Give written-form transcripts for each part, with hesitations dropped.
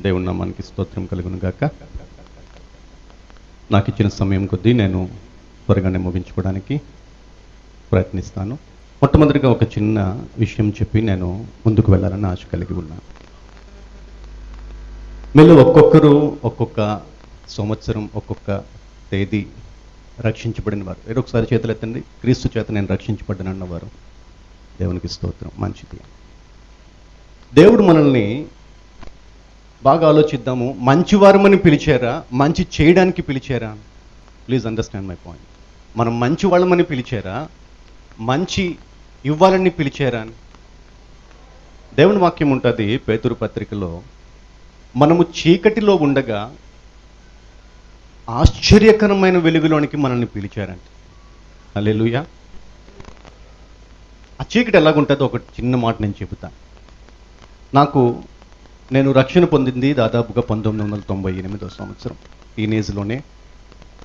దేవుని నామానికి స్తోత్రం కలుగును గాక. నాకు ఇచ్చిన సమయం కొద్దీ నేను త్వరగానే ముగించుకోవడానికి ప్రయత్నిస్తాను. మొట్టమొదటిగా ఒక చిన్న విషయం చెప్పి నేను ముందుకు వెళ్ళాలని ఆశ కలిగి ఉన్నాను. మీలో ఒక్కొక్కరు ఒక్కొక్క సంవత్సరం ఒక్కొక్క తేదీ రక్షించబడిన వారు. ఒకసారి చేతులు ఎత్తండి. క్రీస్తు చేత నేను రక్షించబడ్డానన్నవారు దేవునికి స్తోత్రం. మంచిది. దేవుడు మనల్ని బాగా ఆలోచిద్దాము. మంచివారమని పిలిచారా, మంచి చేయడానికి పిలిచారా? Please understand my point. మనం మంచి వాళ్ళమని పిలిచారా, మంచి ఇవ్వాలని పిలిచారా? దేవుని వాక్యం ఉంటుంది పేతురు పత్రికలో, మనము చీకటిలో ఉండగా ఆశ్చర్యకరమైన వెలుగులోనికి మనల్ని పిలిచారంట. హల్లెలూయా. ఆ చీకటి ఎలాగుంటుందో ఒక చిన్న మాట నేను చెబుతాను. నేను రక్షణ పొందింది దాదాపుగా 1998 సంవత్సరం. టీనేజ్లోనే.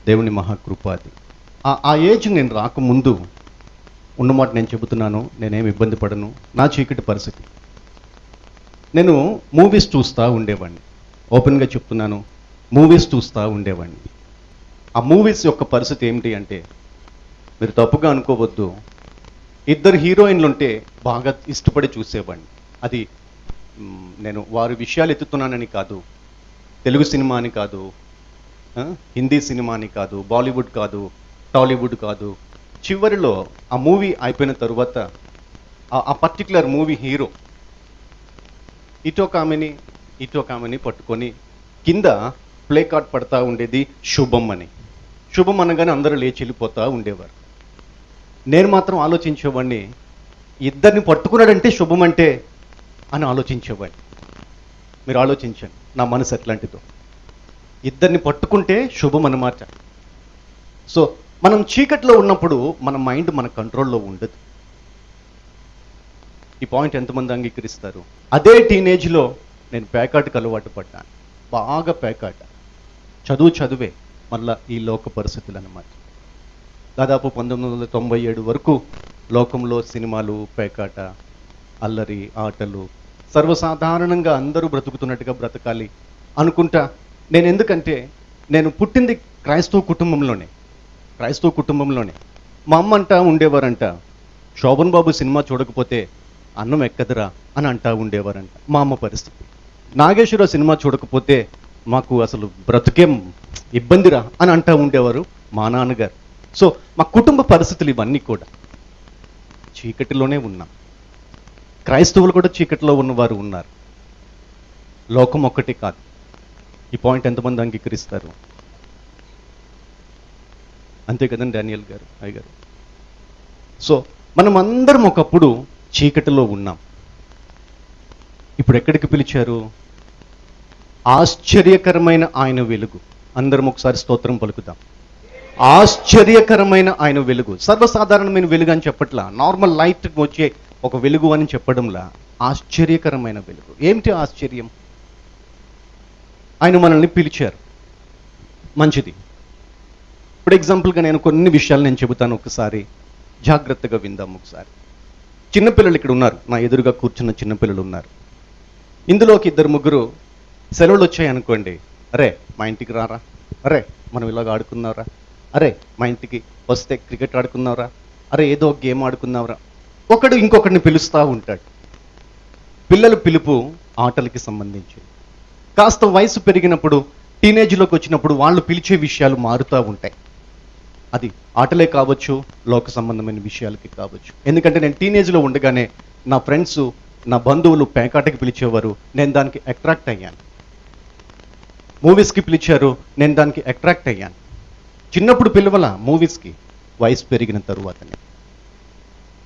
దేవుని మహాకృప అది. ఆ ఏజ్ నేను రాకముందు ఉన్నమాట నేను చెబుతున్నాను. నేనేమి ఇబ్బంది పడను. నా చీకటి పరిస్థితి. నేను మూవీస్ చూస్తూ ఉండేవాడిని. ఓపెన్గా చెప్తున్నాను, మూవీస్ చూస్తూ ఉండేవాడిని. ఆ మూవీస్ యొక్క పరిస్థితి ఏమిటి అంటే, మీరు తప్పుగా అనుకోవద్దు, ఇద్దరు హీరోయిన్లు ఉంటే బాగా ఇష్టపడి చూసేవాడిని. అది నేను వారి విషయాలు ఎత్తుతున్నానని కాదు, తెలుగు సినిమా అని కాదు, హిందీ సినిమా అని కాదు, బాలీవుడ్ కాదు, టాలీవుడ్ కాదు. చివరిలో ఆ మూవీ అయిపోయిన తరువాత ఆ పర్టికులర్ మూవీ హీరో ఇటో కామెని పట్టుకొని కింద ప్లే కార్డ్ పడతా ఉండేది శుభం అని. శుభం అనగానే అందరూ లేచి వెళ్ళిపోతూ ఉండేవారు. నేను మాత్రం ఆలోచించేవాడిని, ఇద్దరిని పట్టుకున్నాడంటే శుభం అంటే అని ఆలోచించేవాడిని. మీరు ఆలోచించండి నా మనసు ఎట్లాంటిదో. ఇద్దరిని పట్టుకుంటే శుభం అన్నమాట. సో మనం చీకట్లో ఉన్నప్పుడు మన మైండ్ మన కంట్రోల్లో ఉండదు. ఈ పాయింట్ ఎంతమంది అంగీకరిస్తారు? అదే టీనేజ్లో నేను పేకాటకు అలవాటు పడ్డాను. బాగా పేకాట. చదువే మళ్ళా ఈ లోక పరిస్థితులు అన్నమాట. దాదాపు 1997 వరకు లోకంలో సినిమాలు, పేకాట, అల్లరి, ఆటలు సర్వసాధారణంగా అందరూ బ్రతుకుతున్నట్టుగా బ్రతకాలి అనుకుంటా. ఎందుకంటే నేను పుట్టింది క్రైస్తవ కుటుంబంలోనే. మా అమ్మ అంటా ఉండేవారంట, శోభన్ బాబు సినిమా చూడకపోతే అన్నం ఎక్కదురా అని అంటా ఉండేవారంట మా అమ్మ పరిస్థితి. నాగేశ్వరరావు సినిమా చూడకపోతే మాకు అసలు బ్రతుకేం ఇబ్బందిరా అని అంటా ఉండేవారు మా నాన్నగారు. సో మా కుటుంబ పరిస్థితులు ఇవన్నీ కూడా చీకటిలోనే ఉన్నాం. క్రైస్తవులు కూడా చీకటిలో ఉన్నవారు ఉన్నారు. లోకం ఒక్కటి కాదు. ఈ పాయింట్ ఎంతమంది అంగీకరిస్తారు? అంతే కదండి డానియల్ గారు, అయ్య గారు. సో మనం అందరం ఒకప్పుడు చీకటిలో ఉన్నాం. ఇప్పుడు ఎక్కడికి పిలిచారు? ఆశ్చర్యకరమైన ఆయన వెలుగు. అందరం ఒకసారి స్తోత్రం పలుకుదాం. ఆశ్చర్యకరమైన ఆయన వెలుగు. సర్వసాధారణమైన వెలుగు అని చెప్పట్లా, నార్మల్ లైట్ వచ్చే ఒక వెలుగు అని చెప్పడంలా ఆశ్చర్యకరమైన వెలుగు. ఏమిటి ఆశ్చర్యం? ఆయన మనల్ని పిలిచారు. మంచిది. ఇప్పుడు ఎగ్జాంపుల్గా నేను కొన్ని విషయాలు నేను చెబుతాను, ఒకసారి జాగ్రత్తగా విందాం. ఒకసారి చిన్నపిల్లలు ఇక్కడ ఉన్నారు, నా ఎదురుగా కూర్చున్న చిన్నపిల్లలు ఉన్నారు. ఇందులోకి 2-3 సెలవులు వచ్చాయనుకోండి, అరే మా ఇంటికి రారా, అరే మనం ఇలాగ ఆడుకున్నారా, అరే మా ఇంటికి వస్తే క్రికెట్ ఆడుకున్నారా, అరే ఏదో గేమ్ ఆడుకున్నారా. ఒకడు ఇంకొకరిని పిలుస్తూ ఉంటాడు. పిల్లల పిలుపు ఆటలకి సంబంధించి. కాస్త వయసు పెరిగినప్పుడు, టీనేజ్లోకి వచ్చినప్పుడు వాళ్ళు పిలిచే విషయాలు మారుతూ ఉంటాయి. అది ఆటలే కావచ్చు, లోక సంబంధమైన విషయాలకి కావచ్చు. ఎందుకంటే నేను టీనేజ్లో ఉండగానే నా ఫ్రెండ్స్, నా బంధువులు పేకాటకి పిలిచేవారు, నేను దానికి అట్రాక్ట్ అయ్యాను. మూవీస్కి పిలిచారు, నేను దానికి అట్రాక్ట్ అయ్యాను. చిన్నప్పుడు పిలవల మూవీస్కి, వయసు పెరిగిన తరువాతనే.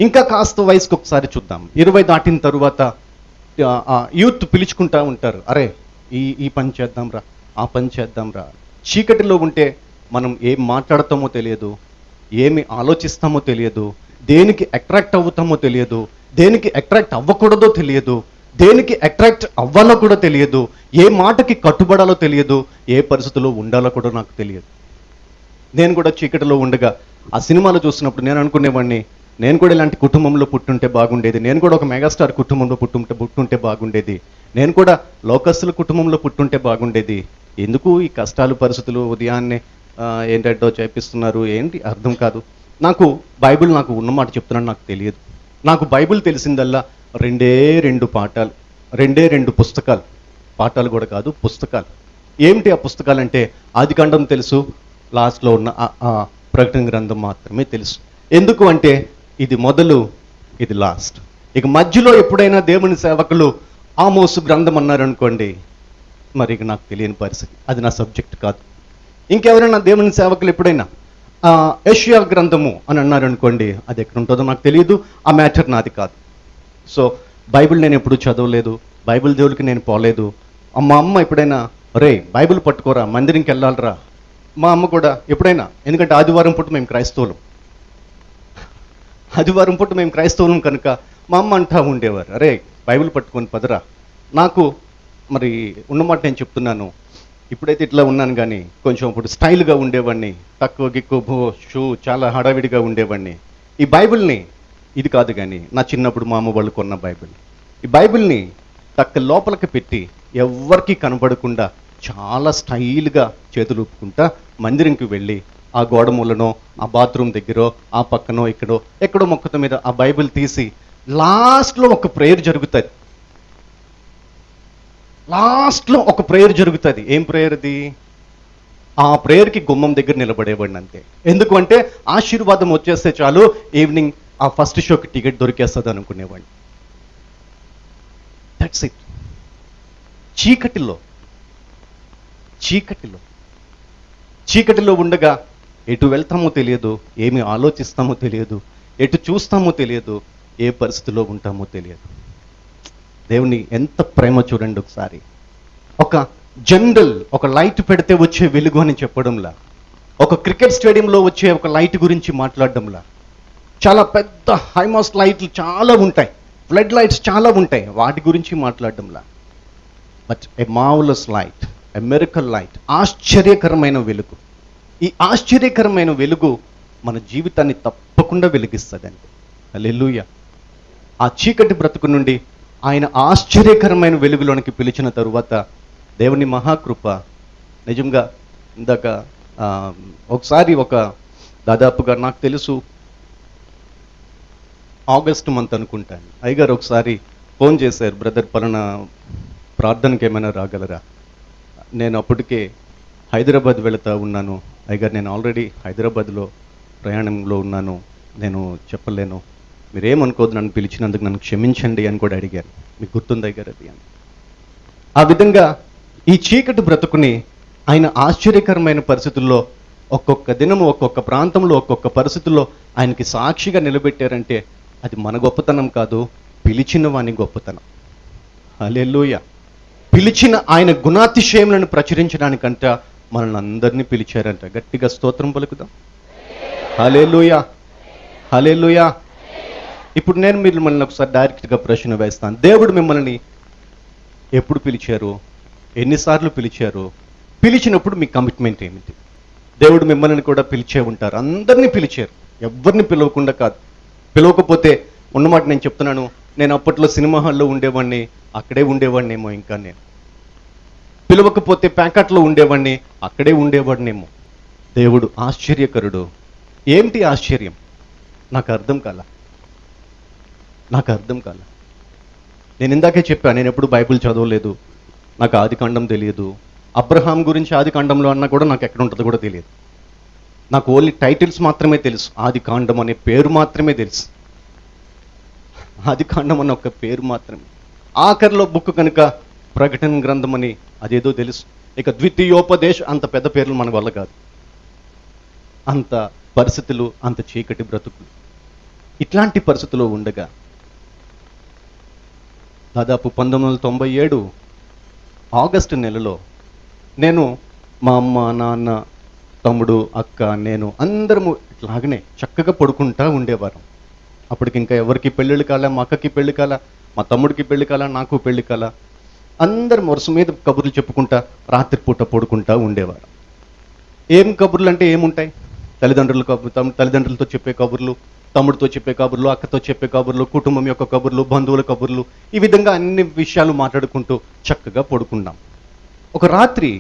ఇంకా కాస్త వయసుకు ఒకసారి చూద్దాం. 20 దాటిన తరువాత యూత్ పిలుచుకుంటా ఉంటారు, అరే ఈ పని చేద్దాంరా, ఆ పని చేద్దాంరా. చీకటిలో ఉంటే మనం ఏం మాట్లాడతామో తెలియదు, ఏమి ఆలోచిస్తామో తెలియదు, దేనికి అట్రాక్ట్ అవుతామో తెలియదు, దేనికి అట్రాక్ట్ అవ్వకూడదో తెలియదు, దేనికి అట్రాక్ట్ అవ్వాలో కూడా తెలియదు, ఏ మాటకి కట్టుబడాలో తెలియదు, ఏ పరిస్థితుల్లో ఉండాలో కూడా నాకు తెలియదు. నేను కూడా చీకటిలో ఉండగా ఆ సినిమాలో చూసినప్పుడు నేను అనుకునేవాడిని, నేను కూడా ఇలాంటి కుటుంబంలో పుట్టుంటే బాగుండేది, నేను కూడా ఒక మెగాస్టార్ కుటుంబంలో పుట్టుంటే బాగుండేది, నేను కూడా లోకస్తుల కుటుంబంలో పుట్టుంటే బాగుండేది. ఎందుకు ఈ కష్టాలు పరిస్థితులు, ఉదయాన్నే ఏంటంటో చేపిస్తున్నారు, ఏంటి అర్థం కాదు. నాకు బైబిల్ నాకు ఉన్నమాట చెప్తున్నాను, నాకు తెలియదు. నాకు బైబిల్ తెలిసిందల్లా 2 పాఠాలు, 2 పుస్తకాలు. పాఠాలు కూడా కాదు, పుస్తకాలు. ఏమిటి ఆ పుస్తకాలు అంటే ఆదికాండం తెలుసు, లాస్ట్లో ఉన్న ప్రకటన గ్రంథం మాత్రమే తెలుసు. ఎందుకు అంటే ఇది మొదలు, ఇది లాస్ట్. ఇక మధ్యలో ఎప్పుడైనా దేవుని సేవకులు ఆమోసు గ్రంథం అన్నారనుకోండి, మరి ఇక నాకు తెలియని పరిస్థితి, అది నా సబ్జెక్ట్ కాదు. ఇంకెవరైనా దేవుని సేవకులు ఎప్పుడైనా యెషయా గ్రంథము అని అన్నారనుకోండి, అది ఎక్కడ ఉంటుందో నాకు తెలియదు, ఆ మ్యాటర్ నాది కాదు. సో బైబిల్ నేను ఎప్పుడూ చదవలేదు, బైబిల్ దేవుడికి నేను పోలేదు. మా అమ్మ ఎప్పుడైనా రే బైబిల్ పట్టుకోరా, మందిరంకి వెళ్ళాలరా, మా అమ్మ కూడా ఎప్పుడైనా, ఎందుకంటే ఆదివారం పూట మేము క్రైస్తవులం కనుక మా అమ్మ అంటా ఉండేవారు, అరే బైబిల్ పట్టుకొని పదరా. నాకు మరి ఉన్నమాట నేను చెప్తున్నాను, ఇప్పుడైతే ఇట్లా ఉన్నాను కానీ కొంచెం ఇప్పుడు స్టైల్గా ఉండేవాడిని, తక్కువ గిక్కువ షూ చాలా హడావిడిగా ఉండేవాడిని. ఈ బైబిల్ని, ఇది కాదు కానీ నా చిన్నప్పుడు మా అమ్మ వాళ్ళు కొన్న బైబిల్, ఈ బైబిల్ని లోపలికి పెట్టి ఎవ్వరికి కనబడకుండా చాలా స్టైల్గా చేతులు ఊపుకుంటా మందిరంకి వెళ్ళి ఆ గోడ మూలనో, ఆ బాత్రూమ్ దగ్గర, ఆ పక్కనో, ఎక్కడో మొక్కత మీద ఆ బైబిల్ తీసి లాస్ట్లో ఒక ప్రేయర్ జరుగుతుంది. ఏం ప్రేయర్ అది? ఆ ప్రేయర్కి గుమ్మం దగ్గర నిలబడేవాడిని అంతే. ఎందుకు అంటే ఆశీర్వాదం వచ్చేస్తే చాలు, ఈవినింగ్ ఆ ఫస్ట్ షోకి టికెట్ దొరికేస్తుంది అనుకునేవాడిని. That's it. చీకటిలో ఉండగా ఎటు వెళ్తామో తెలియదు, ఏమి ఆలోచిస్తామో తెలియదు, ఎటు చూస్తామో తెలియదు, ఏ పరిస్థితిలో ఉంటామో తెలియదు. దేవుని ఎంత ప్రేమ చూడండి ఒకసారి. ఒక లైట్ పెడితే వచ్చే వెలుగు అని చెప్పడంలా, ఒక క్రికెట్ స్టేడియంలో వచ్చే ఒక లైట్ గురించి మాట్లాడడంలా, చాలా పెద్ద హైమాస్ట్ లైట్లు చాలా ఉంటాయి, ఫ్లడ్ లైట్స్ చాలా ఉంటాయి, వాటి గురించి మాట్లాడడంలా. But a marvellous light, a miracle light, ఆశ్చర్యకరమైన వెలుగు. ఈ ఆశ్చర్యకరమైన వెలుగు మన జీవితాన్ని తప్పకుండా వెలిగిస్తుందండి. హల్లెలూయా. ఆ చీకటి బ్రతుకు నుండి ఆయన ఆశ్చర్యకరమైన వెలుగులోనికి పిలిచిన తరువాత దేవుని మహాకృప నిజంగా. ఇందాక ఒకసారి దాదాపుగా నాకు తెలుసు ఆగస్టు మంత్ అనుకుంటాను, అయ్యగారు ఒకసారి ఫోన్ చేశారు, బ్రదర్ పలానా ప్రార్థనకి ఏమైనా రాగలరా. నేను అప్పటికే హైదరాబాద్ వెళుతూ ఉన్నాను, అయ్యగారు నేను ఆల్రెడీ హైదరాబాద్లో ప్రయాణంలో ఉన్నాను, నేను చెప్పలేను, మీరేమనుకోదు, నన్ను పిలిచినందుకు నన్ను క్షమించండి అని కూడా అడిగారు. మీకు గుర్తుంది అయ్యగారు అది అని. ఆ విధంగా ఈ చీకటి బ్రతుకుని ఆయన ఆశ్చర్యకరమైన పరిస్థితుల్లో ఒక్కొక్క దినము, ఒక్కొక్క ప్రాంతంలో, ఒక్కొక్క పరిస్థితుల్లో ఆయనకి సాక్షిగా నిలబెట్టారంటే అది మన గొప్పతనం కాదు, పిలిచిన వాని గొప్పతనం. హల్లెలూయా. పిలిచిన ఆయన గుణాతిశయములను ప్రచురించడానికంట మనల్ని అందరినీ పిలిచారంట. గట్టిగా స్తోత్రం పలుకుదాం. హల్లెలూయా, హల్లెలూయా. ఇప్పుడు నేను మిమ్మల్ని ఒకసారి డైరెక్ట్గా ప్రశ్న వేస్తాను. దేవుడు మిమ్మల్ని ఎప్పుడు పిలిచారు? ఎన్నిసార్లు పిలిచారు? పిలిచినప్పుడు మీ కమిట్మెంట్ ఏమిటి? దేవుడు మిమ్మల్ని కూడా పిలిచే ఉంటారు, అందరినీ పిలిచారు, ఎవరిని పిలవకుండా కాదు. పిలవకపోతే ఉన్నమాట నేను చెప్తున్నాను, నేను అప్పట్లో సినిమా హాల్లో ఉండేవాడిని, అక్కడే ఉండేవాడినేమో, ఇంకా నేను పిలవకపోతే ప్యాకెట్లో ఉండేవాడిని, అక్కడే ఉండేవాడినేమో. దేవుడు ఆశ్చర్యకరుడు. ఏమిటి ఆశ్చర్యం? నాకు అర్థం కాల. నేను ఇందాకే చెప్పాను, నేను ఎప్పుడు బైబిల్ చదవలేదు, నాకు ఆదికాండం తెలియదు. అబ్రహాం గురించి ఆదికాండంలో అన్నా కూడా నాకు ఎక్కడ ఉంటుందో కూడా తెలియదు. నాకు ఓన్లీ టైటిల్స్ మాత్రమే తెలుసు, ఆదికాండం అనే పేరు మాత్రమే తెలుసు, ఆదికాండం అనే ఒక పేరు మాత్రమే. ఆఖరిలో బుక్ కనుక ప్రకటన గ్రంథం అని అదేదో తెలుసు. ఇక ద్వితీయోపదేశం, అంత పెద్ద పేర్లు మన వల్ల కాదు. అంత పరిస్థితులు, అంత చీకటి బ్రతుకులు. ఇట్లాంటి పరిస్థితుల్లో ఉండగా దాదాపు 1997 ఆగస్టు నెలలో నేను, మా అమ్మ, నాన్న, తమ్ముడు, అక్క, నేను అందరము ఇట్లాగనే చక్కగా పడుకుంటా ఉండేవారం. అప్పటికి ఇంకా ఎవరికి పెళ్ళిళ్ళు కాల, మా అక్కకి పెళ్లి కాల, మా తమ్ముడికి పెళ్లి కాల, నాకు పెళ్లి కాల. అందరం వరుస మీద కబుర్లు చెప్పుకుంటా రాత్రిపూట పడుకుంటా ఉండేవారు. ఏం కబుర్లు అంటే ఏముంటాయి? తల్లిదండ్రులతో చెప్పే కబుర్లు, తమ్ముడితో చెప్పే కబుర్లు, అక్కతో చెప్పే కబుర్లు, కుటుంబం యొక్క కబుర్లు, బంధువుల కబుర్లు, ఈ విధంగా అన్ని విషయాలు మాట్లాడుకుంటూ చక్కగా పడుకున్నాం. ఒక రాత్రి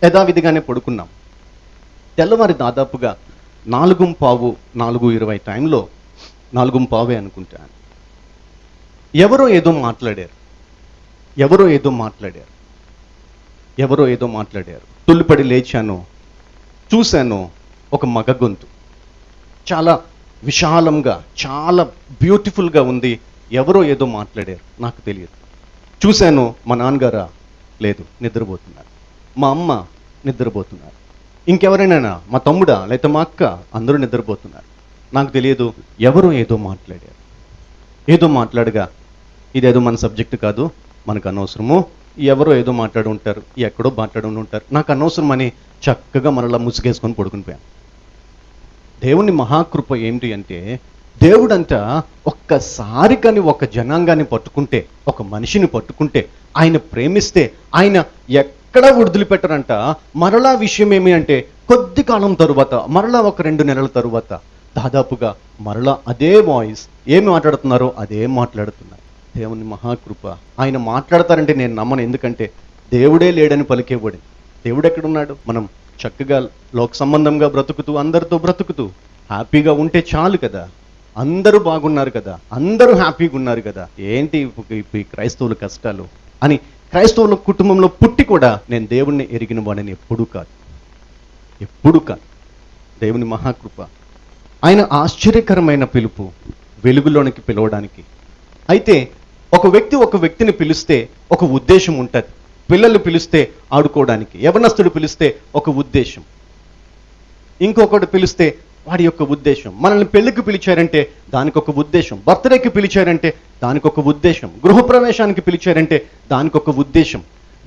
యథావిధిగానే పడుకున్నాం. తెల్లవారి దాదాపుగా 4:15, 4:20 టైంలో, 4:15 అనుకుంటాను, ఎవరో ఏదో మాట్లాడారు. తుల్లిపడి లేచాను, చూశాను, ఒక మగ గొంతు, చాలా విశాలంగా, చాలా బ్యూటిఫుల్గా ఉంది. ఎవరో ఏదో మాట్లాడారు, నాకు తెలియదు. చూశాను, మా నాన్నగారా లేదు, నిద్రపోతున్నారు. మా అమ్మ నిద్రపోతున్నారు. ఇంకెవరైనా, మా తమ్ముడా లేకపోతే మా అక్క, అందరూ నిద్రపోతున్నారు. నాకు తెలియదు. ఎవరో ఏదో మాట్లాడగా, ఇదేదో మన సబ్జెక్టు కాదు, మనకు అనవసరము, ఎవరో ఏదో మాట్లాడి ఉంటారు, ఎక్కడో మాట్లాడి ఉంటారు, నాకు అనవసరం అని చక్కగా మనలా ముసుగేసుకొని పడుకునిపోయాను. దేవుని మహాకృప ఏంటి అంటే, దేవుడంతా ఒక్కసారి కానీ ఒక జనాంగాన్ని పట్టుకుంటే, ఒక మనిషిని పట్టుకుంటే, ఆయన ప్రేమిస్తే, ఆయన ఎక్కడ వదిలిపెట్టరంట. మరలా విషయం ఏమి అంటే, కొద్ది కాలం తరువాత, మరలా ఒక 2 నెలల తరువాత దాదాపుగా మరలా అదే వాయిస్, ఏమి మాట్లాడుతున్నారో అదే మాట్లాడుతున్నారు. దేవుని మహాకృప. ఆయన మాట్లాడతారంటే నేను నమ్మను, ఎందుకంటే దేవుడే లేడని పలికేవాడు. దేవుడు ఎక్కడున్నాడు? మనం చక్కగా లోక సంబంధంగా బ్రతుకుతూ, అందరితో బ్రతుకుతూ హ్యాపీగా ఉంటే చాలు కదా. అందరూ బాగున్నారు కదా, అందరూ హ్యాపీగా ఉన్నారు కదా, ఏంటి ఈ క్రైస్తవుల కష్టాలు అని క్రైస్తవుల కుటుంబంలో పుట్టి కూడా నేను దేవుణ్ణి ఎరిగిన వాడిని ఎప్పుడూ కాదు. దేవుని మహాకృప. ఆయన ఆశ్చర్యకరమైన పిలుపు, వెలుగులోనికి పిలవడానికి. అయితే ఒక వ్యక్తిని పిలిస్తే ఒక ఉద్దేశం ఉంటుంది. పిల్లలు పిలిస్తే ఆడుకోవడానికి, యవనస్తుడు పిలిస్తే ఒక ఉద్దేశం, ఇంకొకటి పిలిస్తే వాడి యొక్క ఉద్దేశం. మనల్ని పెళ్లికి పిలిచారంటే దానికి ఒక ఉద్దేశం, బర్త్డేకి పిలిచారంటే దానికి ఒక ఉద్దేశం, గృహప్రవేశానికి పిలిచారంటే దానికి ఒక ఉద్దేశం.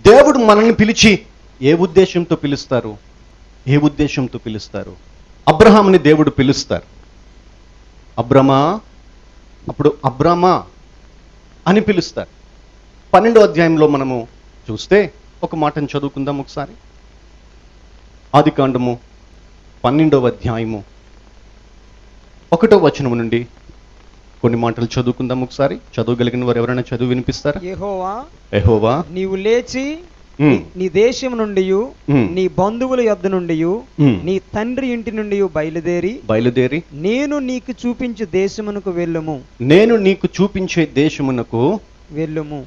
దేవుడు మనల్ని పిలిచి ఏ ఉద్దేశంతో పిలుస్తారు? అబ్రహాముని దేవుడు పిలుస్తారు. అబ్రమా, అప్పుడు అబ్రామా అని పిలుస్తారు. 12వ అధ్యాయంలో మనము చూస్తే ఒక మాటను చదువుకుందాం ఒకసారి. ఆదికాండము 12వ అధ్యాయము 1వ వచనము నుండి కొన్ని మాటలు చదువుకుందాం ఒకసారి. చదవగలిగిన వారు ఎవరైనా చదువు వినిపిస్తారా? యెహోవా నీవు లేచి నీ దేశం నుండి, నీ బంధువుల యొద్ద నుండి, నీ తండ్రి ఇంటి నుండి బయలుదేరి నేను నీకు చూపించే దేశమునకు వెళ్ళుము.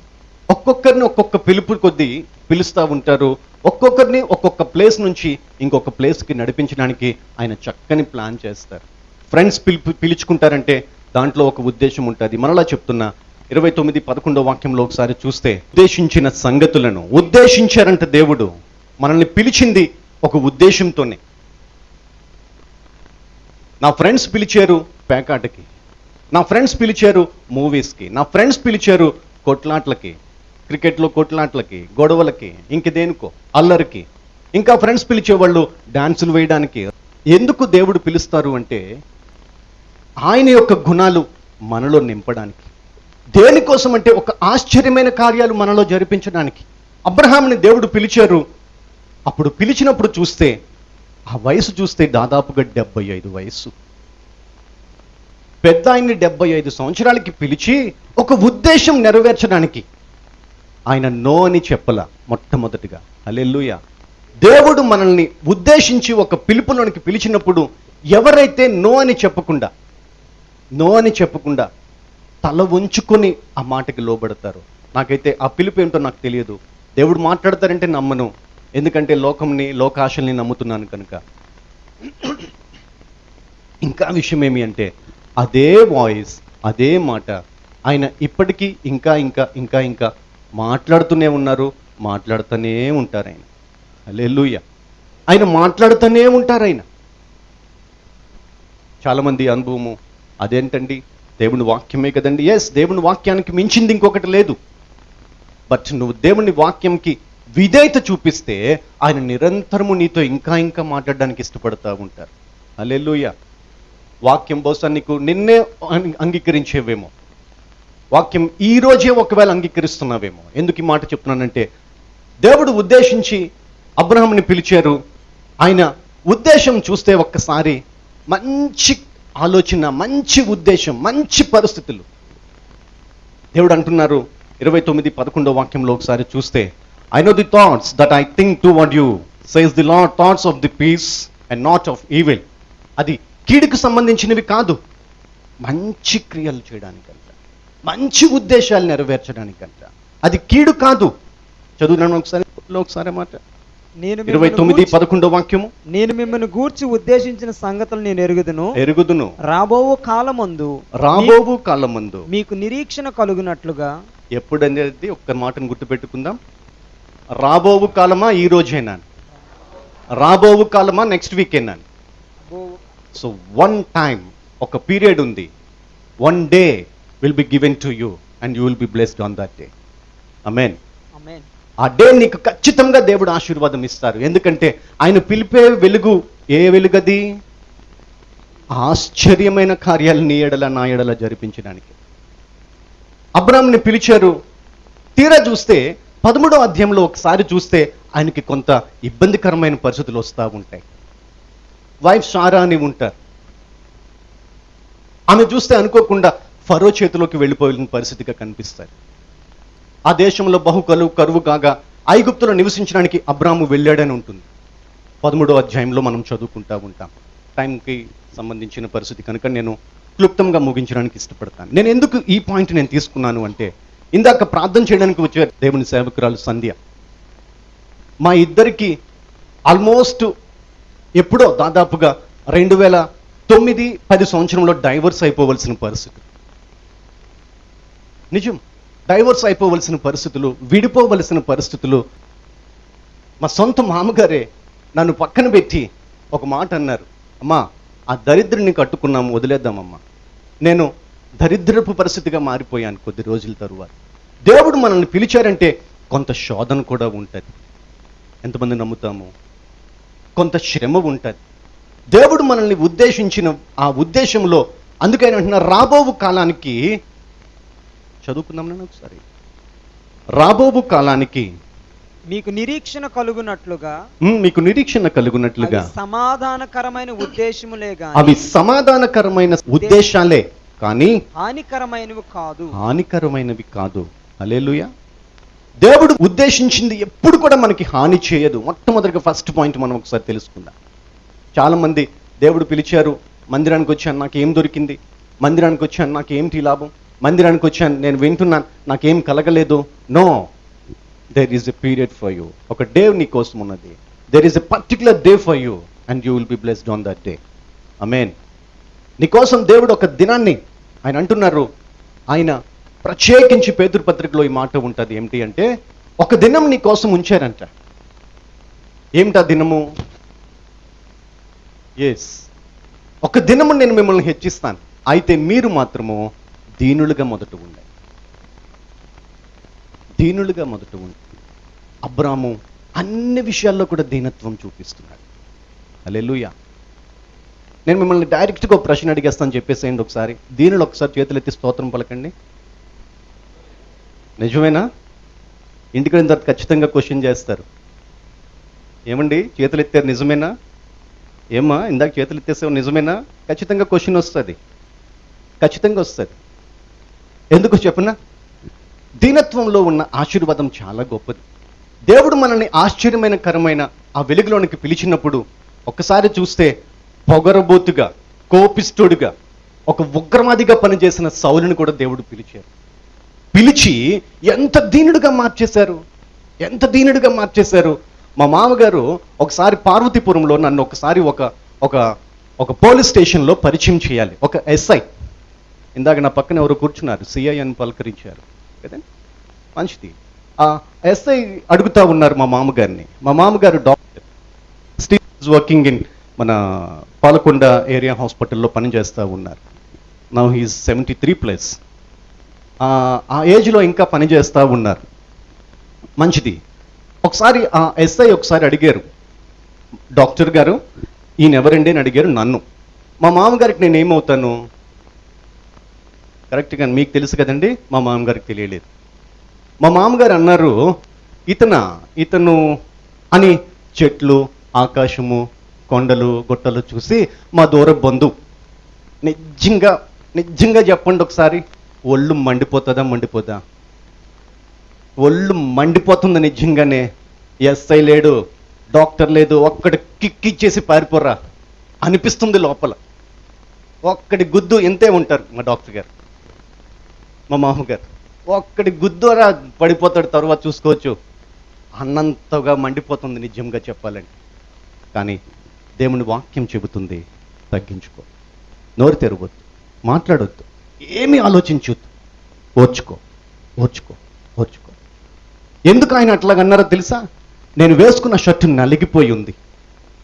ఒక్కొక్కరిని ఒక్కొక్క పిలుపు కొద్దీ పిలుస్తూ ఉంటారు. ఒక్కొక్కరిని ఒక్కొక్క ప్లేస్ నుంచి ఇంకొక ప్లేస్కి నడిపించడానికి ఆయన చక్కని ప్లాన్ చేస్తారు. ఫ్రెండ్స్ పిలుచుకుంటారంటే దాంట్లో ఒక ఉద్దేశం ఉంటుంది. మరలా చెప్తున్నా, 29:11 వాక్యంలో ఒకసారి చూస్తే, ఉద్దేశించిన సంగతులను ఉద్దేశించారంట దేవుడు. మనల్ని పిలిచింది ఒక ఉద్దేశంతోనే. నా ఫ్రెండ్స్ పిలిచారు పేకాటకి, నా ఫ్రెండ్స్ పిలిచారు మూవీస్కి, నా ఫ్రెండ్స్ పిలిచారు కొట్లాట్లకి, క్రికెట్లో కొట్లాట్లకి, గొడవలకి, ఇంక దేనికో అల్లరికి. ఇంకా ఫ్రెండ్స్ పిలిచేవాళ్ళు డాన్సులు వేయడానికి. ఎందుకు దేవుడు పిలుస్తారు అంటే ఆయన యొక్క గుణాలు మనలో నింపడానికి. దేనికోసం అంటే ఒక ఆశ్చర్యమైన కార్యాలు మనలో జరిపించడానికి. అబ్రహాముని దేవుడు పిలిచారు. అప్పుడు పిలిచినప్పుడు చూస్తే ఆ వయసు చూస్తే దాదాపుగా 75 వయస్సు. పెద్ద ఆయన్ని 75 సంవత్సరాలకి పిలిచి ఒక ఉద్దేశం నెరవేర్చడానికి ఆయన నో అని చెప్పలా. మొట్టమొదటిగా హల్లెలూయా. దేవుడు మనల్ని ఉద్దేశించి ఒక పిలుపులోనికి పిలిచినప్పుడు ఎవరైతే నో అని చెప్పకుండా తల ఉంచుకొని ఆ మాటకి లోబడతారు. నాకైతే ఆ పిలుపు ఏంటో నాకు తెలియదు. దేవుడు మాట్లాడతారంటే నమ్మను, ఎందుకంటే లోకాశల్ని నమ్ముతున్నాను కనుక. ఇంకా విషయం ఏమి అంటే అదే వాయిస్, అదే మాట ఆయన ఇప్పటికీ ఇంకా మాట్లాడుతూనే ఉంటారు ఆయన. హల్లెలూయా. ఆయన మాట్లాడుతూనే ఉంటారు ఆయన. చాలామంది అనుభవము అదేంటండి, దేవుని వాక్యమే కదండి. ఎస్, దేవుని వాక్యానికి మించింది ఇంకొకటి లేదు. బట్ నువ్వు దేవుని వాక్యంకి విధేయత చూపిస్తే ఆయన నిరంతరము నీతో ఇంకా మాట్లాడడానికి ఇష్టపడతా ఉంటారు. హల్లెలూయా. వాక్యం బహుశా నీకు నిన్నే అంగీకరించేవేమో, వాక్యం ఈ రోజే ఒకవేళ అంగీకరిస్తున్నావేమో. ఎందుకు ఈ మాట చెప్తున్నానంటే, దేవుడు ఉద్దేశించి అబ్రహాముని పిలిచారు. ఆయన ఉద్దేశం చూస్తే ఒక్కసారి మంచి ఆలోచన, మంచి ఉద్దేశం, మంచి పరిస్థితులు. దేవుడు అంటున్నారు 29:11 వాక్యంలో ఒకసారి చూస్తే, I know the thoughts that I think toward you says the Lord, thoughts of the peace and not of evil. అది కీడుకు సంబంధించినవి కాదు, మంచి క్రియలు చేయడానికంట, మంచి ఉద్దేశాలు నెరవేర్చడానికంట. అది కీడు కాదు. చదువున్నాను ఒకసారి మాట. 29:11 వాక్యము. నేను మిమ్మల్ని గూర్చి ఉద్దేశించిన సంగతులు నేను ఎరుగుదును రాబోవు కాలమందు మీకు నిరీక్షణ కలుగునట్లుగా. ఎప్పుడనేది ఒక్క మాటను గుర్తుపెట్టుకుందాం. రాబోవు కాలమా, ఈ రోజేనా? రాబోవు కాలమా, నెక్స్ట్ వీకేనా? సో వన్ టైం, ఒక పీరియడ్ ఉంది. One day will be given to you and you will be blessed on that day. Amen. ఆ డే నీకు ఖచ్చితంగా దేవుడు ఆశీర్వాదం ఇస్తారు. ఎందుకంటే ఆయన పిలిపే వెలుగు ఏ వెలుగది? ఆశ్చర్యమైన కార్యాలు నీ ఎడల నా ఎడల జరిపించడానికి. అబ్రాహాముని పిలిచారు. తీరా చూస్తే 13వ అధ్యాయంలో ఒకసారి చూస్తే ఆయనకి కొంత ఇబ్బందికరమైన పరిస్థితులు వస్తూ ఉంటాయి. వైఫ్ సారా అని ఉంటారు. ఆమె చూస్తే అనుకోకుండా ఫరో చేతిలోకి వెళ్ళిపోయిన పరిస్థితిగా కనిపిస్తారు. ఆ దేశంలో కరువు కాగా ఐగుప్తులో నివసించడానికి అబ్రాము వెళ్ళాడని ఉంటుంది. 13వ అధ్యాయంలో మనం చదువుకుంటా ఉంటాం. టైంకి సంబంధించిన పరిస్థితి కనుక నేను క్లుప్తంగా ముగించడానికి ఇష్టపడతాను. నేను ఎందుకు ఈ పాయింట్ నేను తీసుకున్నాను అంటే, ఇందాక ప్రార్థన చేయడానికి వచ్చే దేవుని సేవకురాలు సంధ్య, మా ఇద్దరికి ఆల్మోస్ట్ ఎప్పుడో దాదాపుగా 2009-10 సంవత్సరంలో డైవర్స్ అయిపోవలసిన పరిస్థితి. నిజం, డైవర్స్ అయిపోవలసిన పరిస్థితులు, విడిపోవలసిన పరిస్థితులు. మా సొంత మామగారే నన్ను పక్కన పెట్టి ఒక మాట అన్నారు, అమ్మా ఆ దరిద్రుని కట్టుకున్నాము, వదిలేద్దామమ్మా. నేను దరిద్రపు పరిస్థితిగా మారిపోయాను కొద్ది రోజుల తరువాత. దేవుడు మనల్ని పిలిచారంటే కొంత శోధన కూడా ఉంటుంది. ఎంతమంది నమ్ముతాము? కొంత శ్రమ ఉంటుంది. దేవుడు మనల్ని ఉద్దేశించిన ఆ ఉద్దేశంలో, అందుకని అంటున్నా రాబోవు కాలానికి, చదువుకుందాం నేను ఒకసారి. రాబోవు కాలానికి మీకు నిరీక్షణ కలుగునట్లుగా, మీకు నిరీక్షణ కలుగునట్లుగా సమాధానకరమైన ఉద్దేశములే గాని, అవి సమాధానకరమైన ఉద్దేశాలే కానీ హానికరమైనవి కాదు. హల్లెలూయా. దేవుడు ఉద్దేశించింది ఎప్పుడు కూడా మనకి హాని చేయదు. మొట్టమొదటిగా ఫస్ట్ పాయింట్ మనం ఒకసారి తెలుసుకుందాం. చాలా మంది దేవుడు పిలిచారు, మందిరానికి వచ్చాను నాకేం దొరికింది, మందిరానికి వచ్చాను నాకేంటి లాభం, మందిరానికి వచ్చాను నేను వింటున్నాను నాకేం కలగలేదు. No, there is a period for you. ఒక డే నీ కోసం ఉన్నది. There is a particular day for you and you will be blessed on that day. Amen. నీకోసం దేవుడు ఒక దినాన్ని, ఆయన అంటున్నారు, ఆయన ప్రత్యేకించి పేతురు పత్రికలో ఈ మాట ఉంటుంది. ఏమిటి అంటే, ఒక దినం నీ కోసం ఉంచారంట. ఏమిటా దినము? ఎస్, ఒక దినము నేను మిమ్మల్ని హెచ్చిస్తాను, అయితే మీరు మాత్రము దీనులుగా మొదట ఉండండి. దీనులుగా మొదట ఉండండి. అబ్రాము అన్ని విషయాల్లో కూడా దీనత్వం చూపిస్తున్నాడు. హల్లెలూయా. నేను మిమ్మల్ని డైరెక్ట్గా ఒక ప్రశ్న అడిగేస్తాను, చెప్పేసేయండి ఒకసారి. దీనులు ఒకసారి చేతులెత్తి స్తోత్రం పలకండి. నిజమేనా? ఇంటికి వెళ్ళిన తర్వాత ఖచ్చితంగా క్వశ్చన్ చేస్తారు, ఏమండి చేతులు ఎత్తారు నిజమేనా? ఏమ్మా ఇందాక చేతులు ఎత్తేసావు నిజమేనా? ఖచ్చితంగా క్వశ్చన్ వస్తుంది, ఖచ్చితంగా వస్తుంది. ఎందుకు చెప్పనా? దీనత్వంలో ఉన్న ఆశీర్వాదం చాలా గొప్పది. దేవుడు మనల్ని ఆశ్చర్యమైన కరమైన ఆ వెలుగులోనికి పిలిచినప్పుడు ఒక్కసారి చూస్తే పొగరబోతుగా, కోపిస్తుడుగా, ఒక ఉగ్రవాదిగా పనిచేసిన సౌలుని కూడా దేవుడు పిలిచారు. పిలిచి ఎంత దీనుడిగా మార్చేశారు, ఎంత దీనుడిగా మార్చేశారు. మా మామగారు ఒకసారి పార్వతీపురంలో నన్ను ఒకసారి ఒక పోలీస్ స్టేషన్లో పరిచయం చేయాలి. ఒక ఎస్ఐ, ఇందాక నా పక్కన ఎవరు కూర్చున్నారు, సిఐ అని పలకరించారు కదండి, మంచిది. ఆ ఎస్ఐ అడుగుతా ఉన్నారు మా మామగారిని. మా మామగారు డాక్టర్, స్టిల్ వర్కింగ్ ఇన్ మన పాలకొండ ఏరియా హాస్పిటల్లో పనిచేస్తూ ఉన్నారు. Now he's 73+. ఆ ఏజ్లో ఇంకా పనిచేస్తూ ఉన్నారు. మంచిది. ఒకసారి ఆ ఎస్ఐ ఒకసారి అడిగారు, డాక్టర్ గారు ఈయన ఎవరండి అని అడిగారు నన్ను. మా మామగారికి నేను ఏమవుతాను? కరెక్ట్గా మీకు తెలుసు కదండి, మా మామగారికి తెలియలేదు. మా మామగారు అన్నారు, ఇతను అని చెట్లు, ఆకాశము, కొండలు, గుట్టలు చూసి మా దూర బంధువు, నిజంగా నిజంగా చెప్పండి ఒకసారి, ఒళ్ళు మండిపోతుందా? ఒళ్ళు మండిపోతుంది నిజంగానే. ఎస్ఐ లేడు, డాక్టర్ లేదు, ఒక్కడి కిక్కిచ్చేసి పారిపోరా అనిపిస్తుంది లోపల. ఒక్కడి గుద్దు ఎంతే ఉంటారు మా డాక్టర్ గారు, మా మామగారు. ఒక్కడి గుద్దురా పడిపోతాడు, తర్వాత చూసుకోవచ్చు అన్నంతగా మండిపోతుంది నిజంగా చెప్పాలంటే. కానీ దేవుని వాక్యం చెబుతుంది, తగ్గించుకో, నోరు తెరవద్దు, మాట్లాడొద్దు, ఏమీ ఆలోచించొద్దు, ఓర్చుకో. ఎందుకు ఆయన అట్లాగన్నారో తెలుసా? నేను వేసుకున్న షర్టు నలిగిపోయి ఉంది,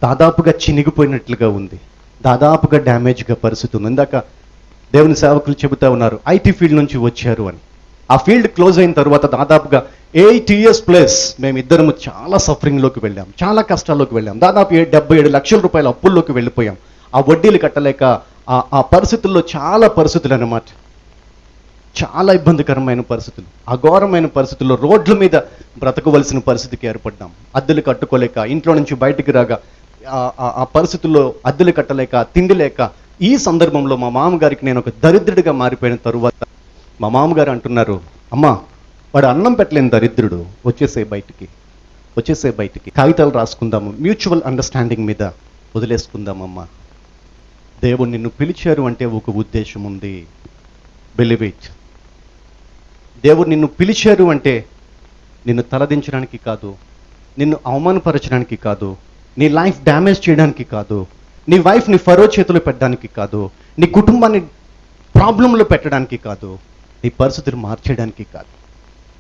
దాదాపుగా చినిగిపోయినట్లుగా ఉంది, దాదాపుగా డ్యామేజ్గా పరిస్థితి ఉంది. ఇందాక దేవుని సేవకులు చెబుతా ఉన్నారు ఐటీ ఫీల్డ్ నుంచి వచ్చారు అని. ఆ ఫీల్డ్ క్లోజ్ అయిన తర్వాత దాదాపుగా 8 years ప్లస్ మేమిద్దరము చాలా సఫరింగ్లోకి వెళ్ళాం, చాలా కష్టాల్లోకి వెళ్ళాం. దాదాపు 77 లక్షల రూపాయల అప్పుల్లోకి వెళ్ళిపోయాం. ఆ వడ్డీలు కట్టలేక ఆ పరిస్థితుల్లో చాలా పరిస్థితులు అన్నమాట, చాలా ఇబ్బందికరమైన పరిస్థితులు, అఘోరమైన పరిస్థితుల్లో రోడ్ల మీద బ్రతకవలసిన పరిస్థితికి ఏర్పడ్డాం. అద్దెలు కట్టుకోలేక, ఇంట్లో నుంచి బయటికి రాగా ఆ పరిస్థితుల్లో అద్దెలు కట్టలేక, తిండి లేక, ఈ సందర్భంలో మా మామగారికి నేను ఒక దరిద్రుడిగా మారిపోయిన తరువాత మా మామగారు అంటున్నారు, అమ్మా వాడు అన్నం పెట్టలేని దరిద్రుడు, వచ్చేసే బయటికి, కాగితాలు రాసుకుందాము, మ్యూచువల్ అండర్స్టాండింగ్ మీద వదిలేసుకుందామమ్మా. దేవుడు నిన్ను పిలిచారు అంటే ఒక ఉద్దేశం ఉంది, బిలీవ్ ఇట్. దేవుడు నిన్ను పిలిచారు అంటే నిన్ను తలదించడానికి కాదు, నిన్ను అవమానపరచడానికి కాదు, నీ లైఫ్ డ్యామేజ్ చేయడానికి కాదు, నీ వైఫ్ని ఫరో చేతులు పెట్టడానికి కాదు, నీ కుటుంబాన్ని ప్రాబ్లంలో పెట్టడానికి కాదు, నీ పరిస్థితులు మార్చేయడానికి కాదు.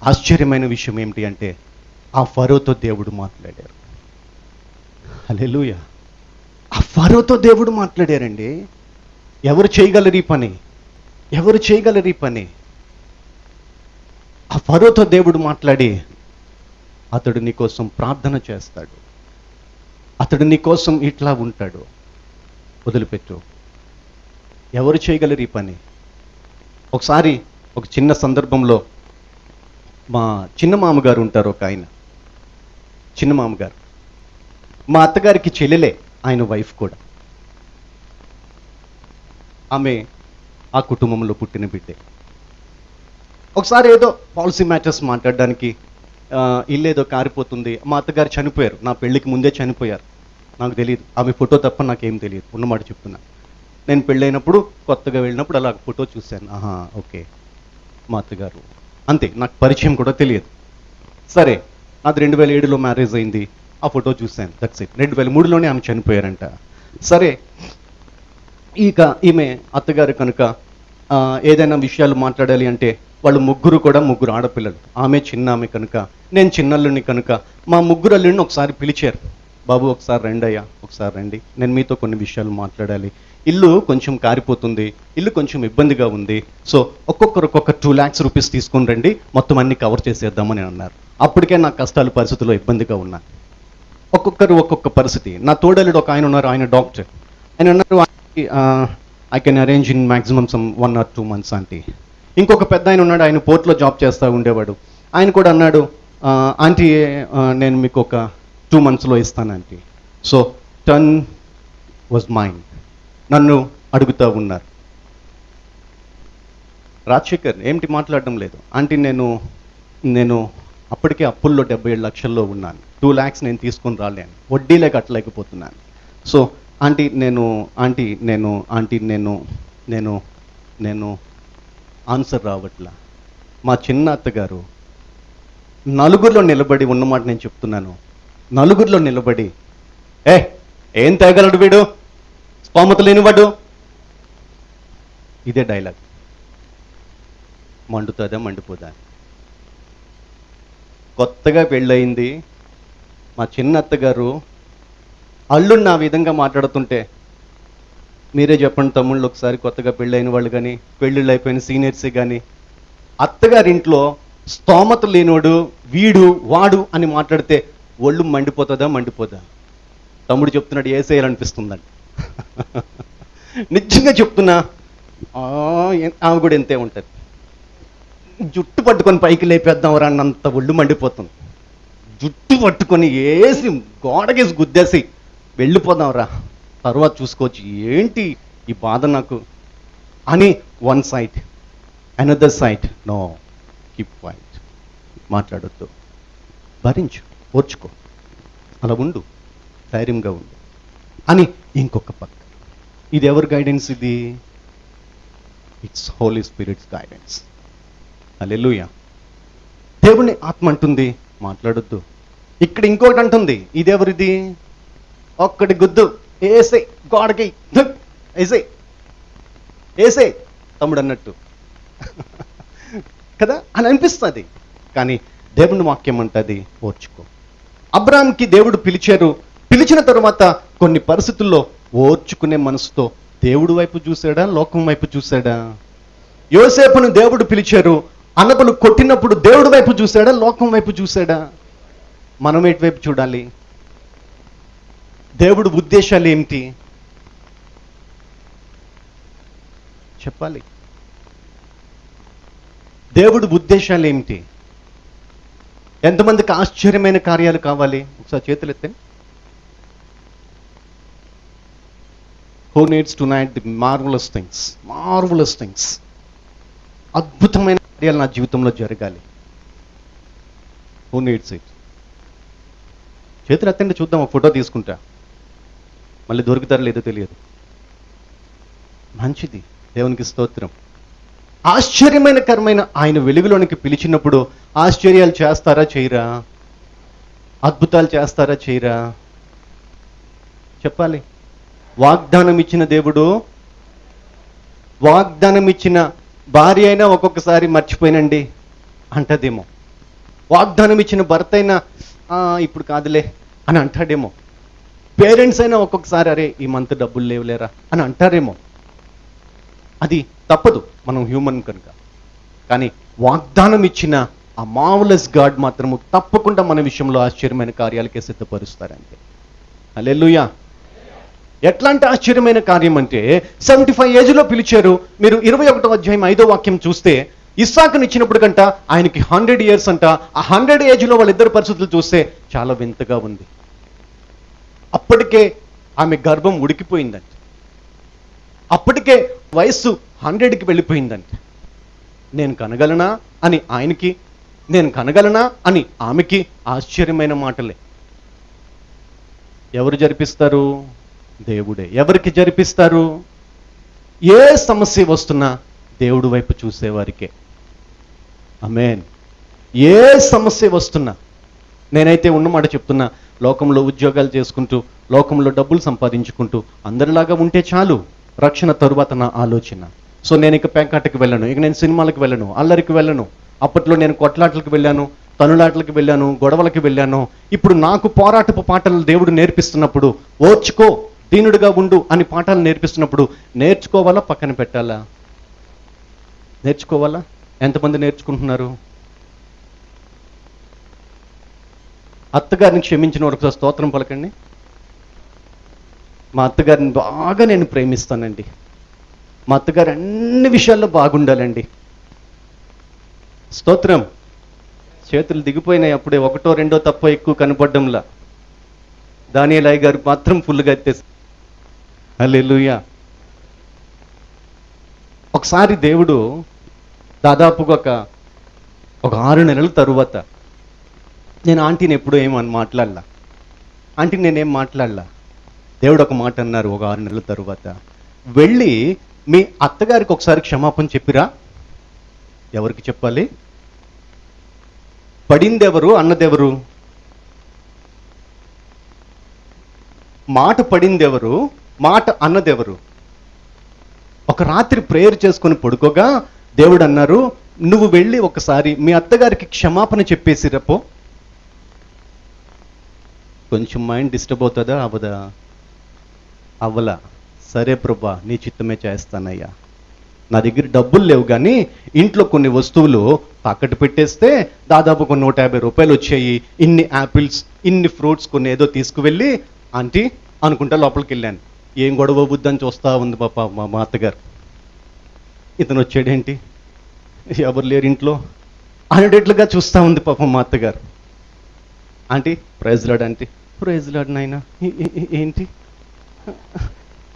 ఆశ్చర్యమైన విషయం ఏమిటి అంటే ఆ ఫరోతో దేవుడు మాట్లాడారు. హల్లెలూయా. ఆ ఫరోతో దేవుడు మాట్లాడారండి. ఎవరు చేయగలరు ఈ పని? ఆ ఫరోతో దేవుడు మాట్లాడి, అతడు నీ కోసం ప్రార్థన చేస్తాడు, అతడు నీ కోసం ఇట్లా ఉంటాడు, వదిలిపెట్టు. ఎవరు చేయగలరు ఈ పని? ఒకసారి ఒక చిన్న సందర్భంలో మా చిన్న మామగారు ఉంటారు, ఒక ఆయన, చిన్న మామగారు మా అత్తగారికి చెల్లెలే, ఆయన వైఫ్ కూడా. ఆమె ఆ కుటుంబంలో పుట్టిన బిడ్డే. ఒకసారి ఏదో పాలసీ మ్యాటర్స్ మాట్లాడడానికి ఇల్లేదో కారిపోతుంది, మా అత్తగారు చనిపోయారు, నా పెళ్ళికి ముందే చనిపోయారు, నాకు తెలియదు, ఆమె ఫోటో తప్ప నాకేం తెలియదు, ఉన్నమాట చెప్తున్నా. నేను పెళ్ళైనప్పుడు కొత్తగా వెళ్ళినప్పుడు అలా ఫోటో చూశాను, ఆహా ఓకే మా అత్తగారు, అంతే, నాకు పరిచయం కూడా తెలియదు. సరే, అది 2007లో మ్యారేజ్ అయింది, ఆ ఫోటో చూశాను, దట్స్ ఇట్. 2003లోనే ఆమె చనిపోయారంట. సరే, ఇక ఈమె అత్తగారు కనుక ఏదైనా విషయాలు మాట్లాడాలి అంటే వాళ్ళు ముగ్గురు ఆడపిల్లలు, ఆమె చిన్న ఆమె కనుక, నేను చిన్నల్లుని కనుక, మా ముగ్గురు అల్లుడిని ఒకసారి పిలిచారు, బాబు ఒకసారి రండి అయ్యా, ఒకసారి రండి, నేను మీతో కొన్ని విషయాలు మాట్లాడాలి, ఇల్లు కొంచెం కారిపోతుంది, ఇల్లు కొంచెం ఇబ్బందిగా ఉంది, సో ఒక్కొక్కరు 2 lakhs రూపీస్ తీసుకుని రండి, మొత్తం అన్ని కవర్ చేసేద్దామని అన్నారు. అప్పటికే నా కష్టాలు పరిస్థితుల్లో ఇబ్బందిగా ఉన్నాయి. ఒక్కొక్కరు ఒక్కొక్క పరిస్థితి. నా తోడలుడు ఒక ఆయన ఉన్నారు, ఆయన డాక్టర్, ఆయన అన్నారు I can arrange in maximum some 1 or 2 months aunty. ఇంకొక పెద్ద ఆయన ఉన్నాడు, ఆయన పోర్ట్లో జాబ్ చేస్తూ ఉండేవాడు, ఆయన కూడా అన్నాడు ఆంటీ నేను మీకు ఒక 2 monthsలో ఇస్తాను aunty. So turn was mind. నన్ను అడుగుతూ ఉన్నారు, రాజశేఖర్ ఏమిటి మాట్లాడడం లేదు ఆంటీ, నేను అప్పటికే అప్పుల్లో 77 లక్షల్లో ఉన్నాను, 2 lakhs నేను తీసుకొని రాలేను, వడ్డీలే కట్టలేకపోతున్నాను. సో ఆంటీ నేను ఆన్సర్ రావట్లా. మా చిన్న అత్తగారు నలుగురిలో నిలబడి ఉన్నమాట నేను చెప్తున్నాను, నలుగురిలో నిలబడి ఏం తేగలడు వీడు, స్తోమత లేనివాడు, ఇదే డైలాగ్. మండుతుందా మండిపోదా? కొత్తగా పెళ్ళయింది మా చిన్న అత్తగారు, అల్లుడిని ఆ విధంగా మాట్లాడుతుంటే మీరే చెప్పండి తమ్ముళ్ళు, ఒకసారి కొత్తగా పెళ్ళైన వాళ్ళు కానీ, పెళ్ళిళ్ళు అయిపోయిన సీనియర్సే కానీ, అత్తగారింట్లో స్తోమత లేనోడు, వీడు వాడు అని మాట్లాడితే ఒళ్ళు మండిపోదా? తమ్ముడు చెప్తున్నాడు, ఏసేయాలనిపిస్తుందండి. నిజంగా చెప్తున్నా, ఆమె కూడా ఎంతే ఉంటుంది. జుట్టు పట్టుకొని పైకి లేపేద్దాం అన్నంత ఒళ్ళు మండిపోతుంది. జుట్టు పట్టుకొని వేసి గోడకేసి గుద్దేసి వెళ్ళిపోదాంరా, తర్వాత చూసుకోవచ్చు. ఏంటి ఈ బాధ నాకు అని one side, another side no, keep quiet, మాట్లాడొద్దు, భరించు, ఓర్చుకో, అలా ఉండు, ధైర్యంగా ఉండు అని ఇంకొక పక్క. ఇది ఎవరి గైడెన్స్? ఇది ఇట్స్ హోలీ స్పిరిట్స్ గైడెన్స్. హల్లెలూయా. దేవుని ఆత్మ అంటుంది మాట్లాడొద్దు. ఇక్కడ ఇంకొకటి అంటుంది, ఇది ఎవరిది? ఒక్కటి గుద్దు, ఏసే గోడకి, ఏసే ఏసే తమ్ముడు అన్నట్టు కదా అని అనిపిస్తుంది. కానీ దేవుని వాక్యం అంటది ఓర్చుకో. అబ్రాహాంకి దేవుడు పిలిచారు, పిలిచిన తరువాత కొన్ని పరిస్థితుల్లో ఓర్చుకునే మనసుతో దేవుడు వైపు చూశాడా, లోకం వైపు చూశాడా? యోసేపును దేవుడు పిలిచారు, అన్నపలు కొట్టినప్పుడు దేవుడి వైపు చూశాడా, లోకం వైపు చూశాడా? మనం ఎటువైపు చూడాలి? దేవుడు ఉద్దేశాలు ఏమిటి చెప్పాలి. దేవుడి ఉద్దేశాలు ఏమిటి? ఎంతమందికి ఆశ్చర్యమైన కార్యాలు కావాలి? ఒకసారి చేతులు ఎత్తండి. Who needs tonight the marvelous things? Marvelous things. అద్భుతమైన కార్యాలు నా జీవితంలో జరగాలి. Who needs it? చేతులు ఎత్తండి చూద్దాం, ఒక ఫోటో తీసుకుంటా. మళ్ళీ దొరుకుతారో లేదో తెలియదు. మంచిది, దేవునికి స్తోత్రం. ఆశ్చర్యమైన కరమైన ఆయన వెలుగులోనికి పిలిచినప్పుడు ఆశ్చర్యాలు చేస్తారా చేయరా? అద్భుతాలు చేస్తారా చేయరా? చెప్పాలి. వాగ్దానం ఇచ్చిన దేవుడు, వాగ్దానం ఇచ్చిన భార్య అయినా ఒక్కొక్కసారి మర్చిపోయినండి అంటదేమో. వాగ్దానం ఇచ్చిన భర్త అయినా ఇప్పుడు కాదులే అని అంటాడేమో. పేరెంట్స్ అయినా ఒక్కొక్కసారి అరే ఈ మంత్ డబ్బులు లేవులేరా అని అంటారేమో. అది తప్పదు, మనం హ్యూమన్ కనుక. కానీ వాగ్దానం ఇచ్చిన ఆ మార్వెలస్ గాడ్ మాత్రము తప్పకుండా మన విషయంలో ఆశ్చర్యమైన కార్యాలకే సిద్ధపరుస్తారంటే. హల్లెలూయా. ఎట్లాంటి ఆశ్చర్యమైన కార్యం అంటే 75 ఏజ్లో పిలిచారు. మీరు 21వ అధ్యాయం 5వ వాక్యం చూస్తే ఇస్సాకుని ఇచ్చినప్పుడు కంట ఆయనకి 100 years అంట. ఆ 100 ఏజ్లో వాళ్ళిద్దరు పరిస్థితులు చూస్తే చాలా వింతగా ఉంది. అప్పటికే ఆమె గర్భం ఉడికిపోయిందంట. అప్పటికే వయస్సు 100కి వెళ్ళిపోయిందంట. నేను కనగలనా అని ఆయనకి, నేను కనగలనా అని ఆమెకి ఆశ్చర్యమైన మాటలే. ఎవరు జరిపిస్తారు? దేవుడే. ఎవరికి జరిపిస్తారు? ఏ సమస్య వస్తున్నా దేవుడి వైపు చూసేవారికే. ఆమేన్. ఏ సమస్య వస్తున్నా, నేనైతే ఉన్నమాట చెప్తున్నా, లోకంలో ఉద్యోగాలు చేసుకుంటూ, లోకంలో డబ్బులు సంపాదించుకుంటూ అందరిలాగా ఉంటే చాలు రక్షణ తరువాత నా ఆలోచన. సో నేను ఇక పేకాటకి వెళ్ళను, ఇక నేను సినిమాలకు వెళ్ళను, అల్లరికి వెళ్ళను. అప్పట్లో నేను కొట్లాటలకు వెళ్ళాను, తనులాటలకు వెళ్ళాను, గొడవలకి వెళ్ళాను. ఇప్పుడు నాకు పోరాటపు పాటలు దేవుడు నేర్పిస్తున్నప్పుడు ఓర్చుకో, దీనుడిగా ఉండు అని పాఠాలు నేర్పిస్తున్నప్పుడు నేర్చుకోవాలా, పక్కన పెట్టాలా? నేర్చుకోవాలా? ఎంతమంది నేర్చుకుంటున్నారు? అత్తగారిని క్షమించిన వరకు స్తోత్రం పలకండి. మా అత్తగారిని బాగా నేను ప్రేమిస్తానండి. మా అత్తగారు అన్ని విషయాల్లో బాగుండాలండి. స్తోత్రం. చేతులు దిగిపోయినాయి అప్పుడే, ఒకటో రెండో తప్ప ఎక్కువ కనపడ్డంలా. దానియేలయ్య గారు మాత్రం ఫుల్గా ఎత్తేసి. హల్లెలూయా. ఒకసారి దేవుడు దాదాపుగా ఒక 6 నెలల తరువాత, నేను ఆంటీని ఎప్పుడూ ఏమని మాట్లాడలా, ఆంటీని నేనేం మాట్లాడలా. దేవుడు ఒక మాట అన్నారు ఒక 6 నెలల తరువాత, వెళ్ళి మీ అత్తగారికి ఒకసారి క్షమాపణ చెప్పిరా. ఎవరికి చెప్పాలి? పడిందెవరు, అన్నదెవరు? మాట పడిందెవరు, మాట అన్నదెవరు? ఒక రాత్రి ప్రేయర్ చేసుకొని పడుకోగా దేవుడు అన్నారు, నువ్వు వెళ్ళి ఒకసారి మీ అత్తగారికి క్షమాపణ చెప్పేసి రపో. కొంచెం మైండ్ డిస్టర్బ్ అవుతుందా? అవదా? అవ్వలా. సరే ప్రభా, నీ చిత్తమే చేస్తానయ్యా. నా దగ్గర డబ్బులు లేవు కానీ ఇంట్లో కొన్ని వస్తువులు తాకట్టు పెట్టేస్తే దాదాపు ఒక 150 రూపాయలు వచ్చాయి. ఇన్ని యాపిల్స్, ఇన్ని ఫ్రూట్స్ కొన్ని ఏదో తీసుకువెళ్ళి ఆంటీ అనుకుంటా లోపలికి వెళ్ళాను. ఏం గొడవ బుద్దని చూస్తా ఉంది పాప మా అత్తగారు. ఇతను వచ్చాడేంటి, ఎవరు లేరు ఇంట్లో అనేటట్లుగా చూస్తూ ఉంది పాపం మా అత్తగారు. Aunty praise lord, aunty praise lord నాయనా, ఏంటి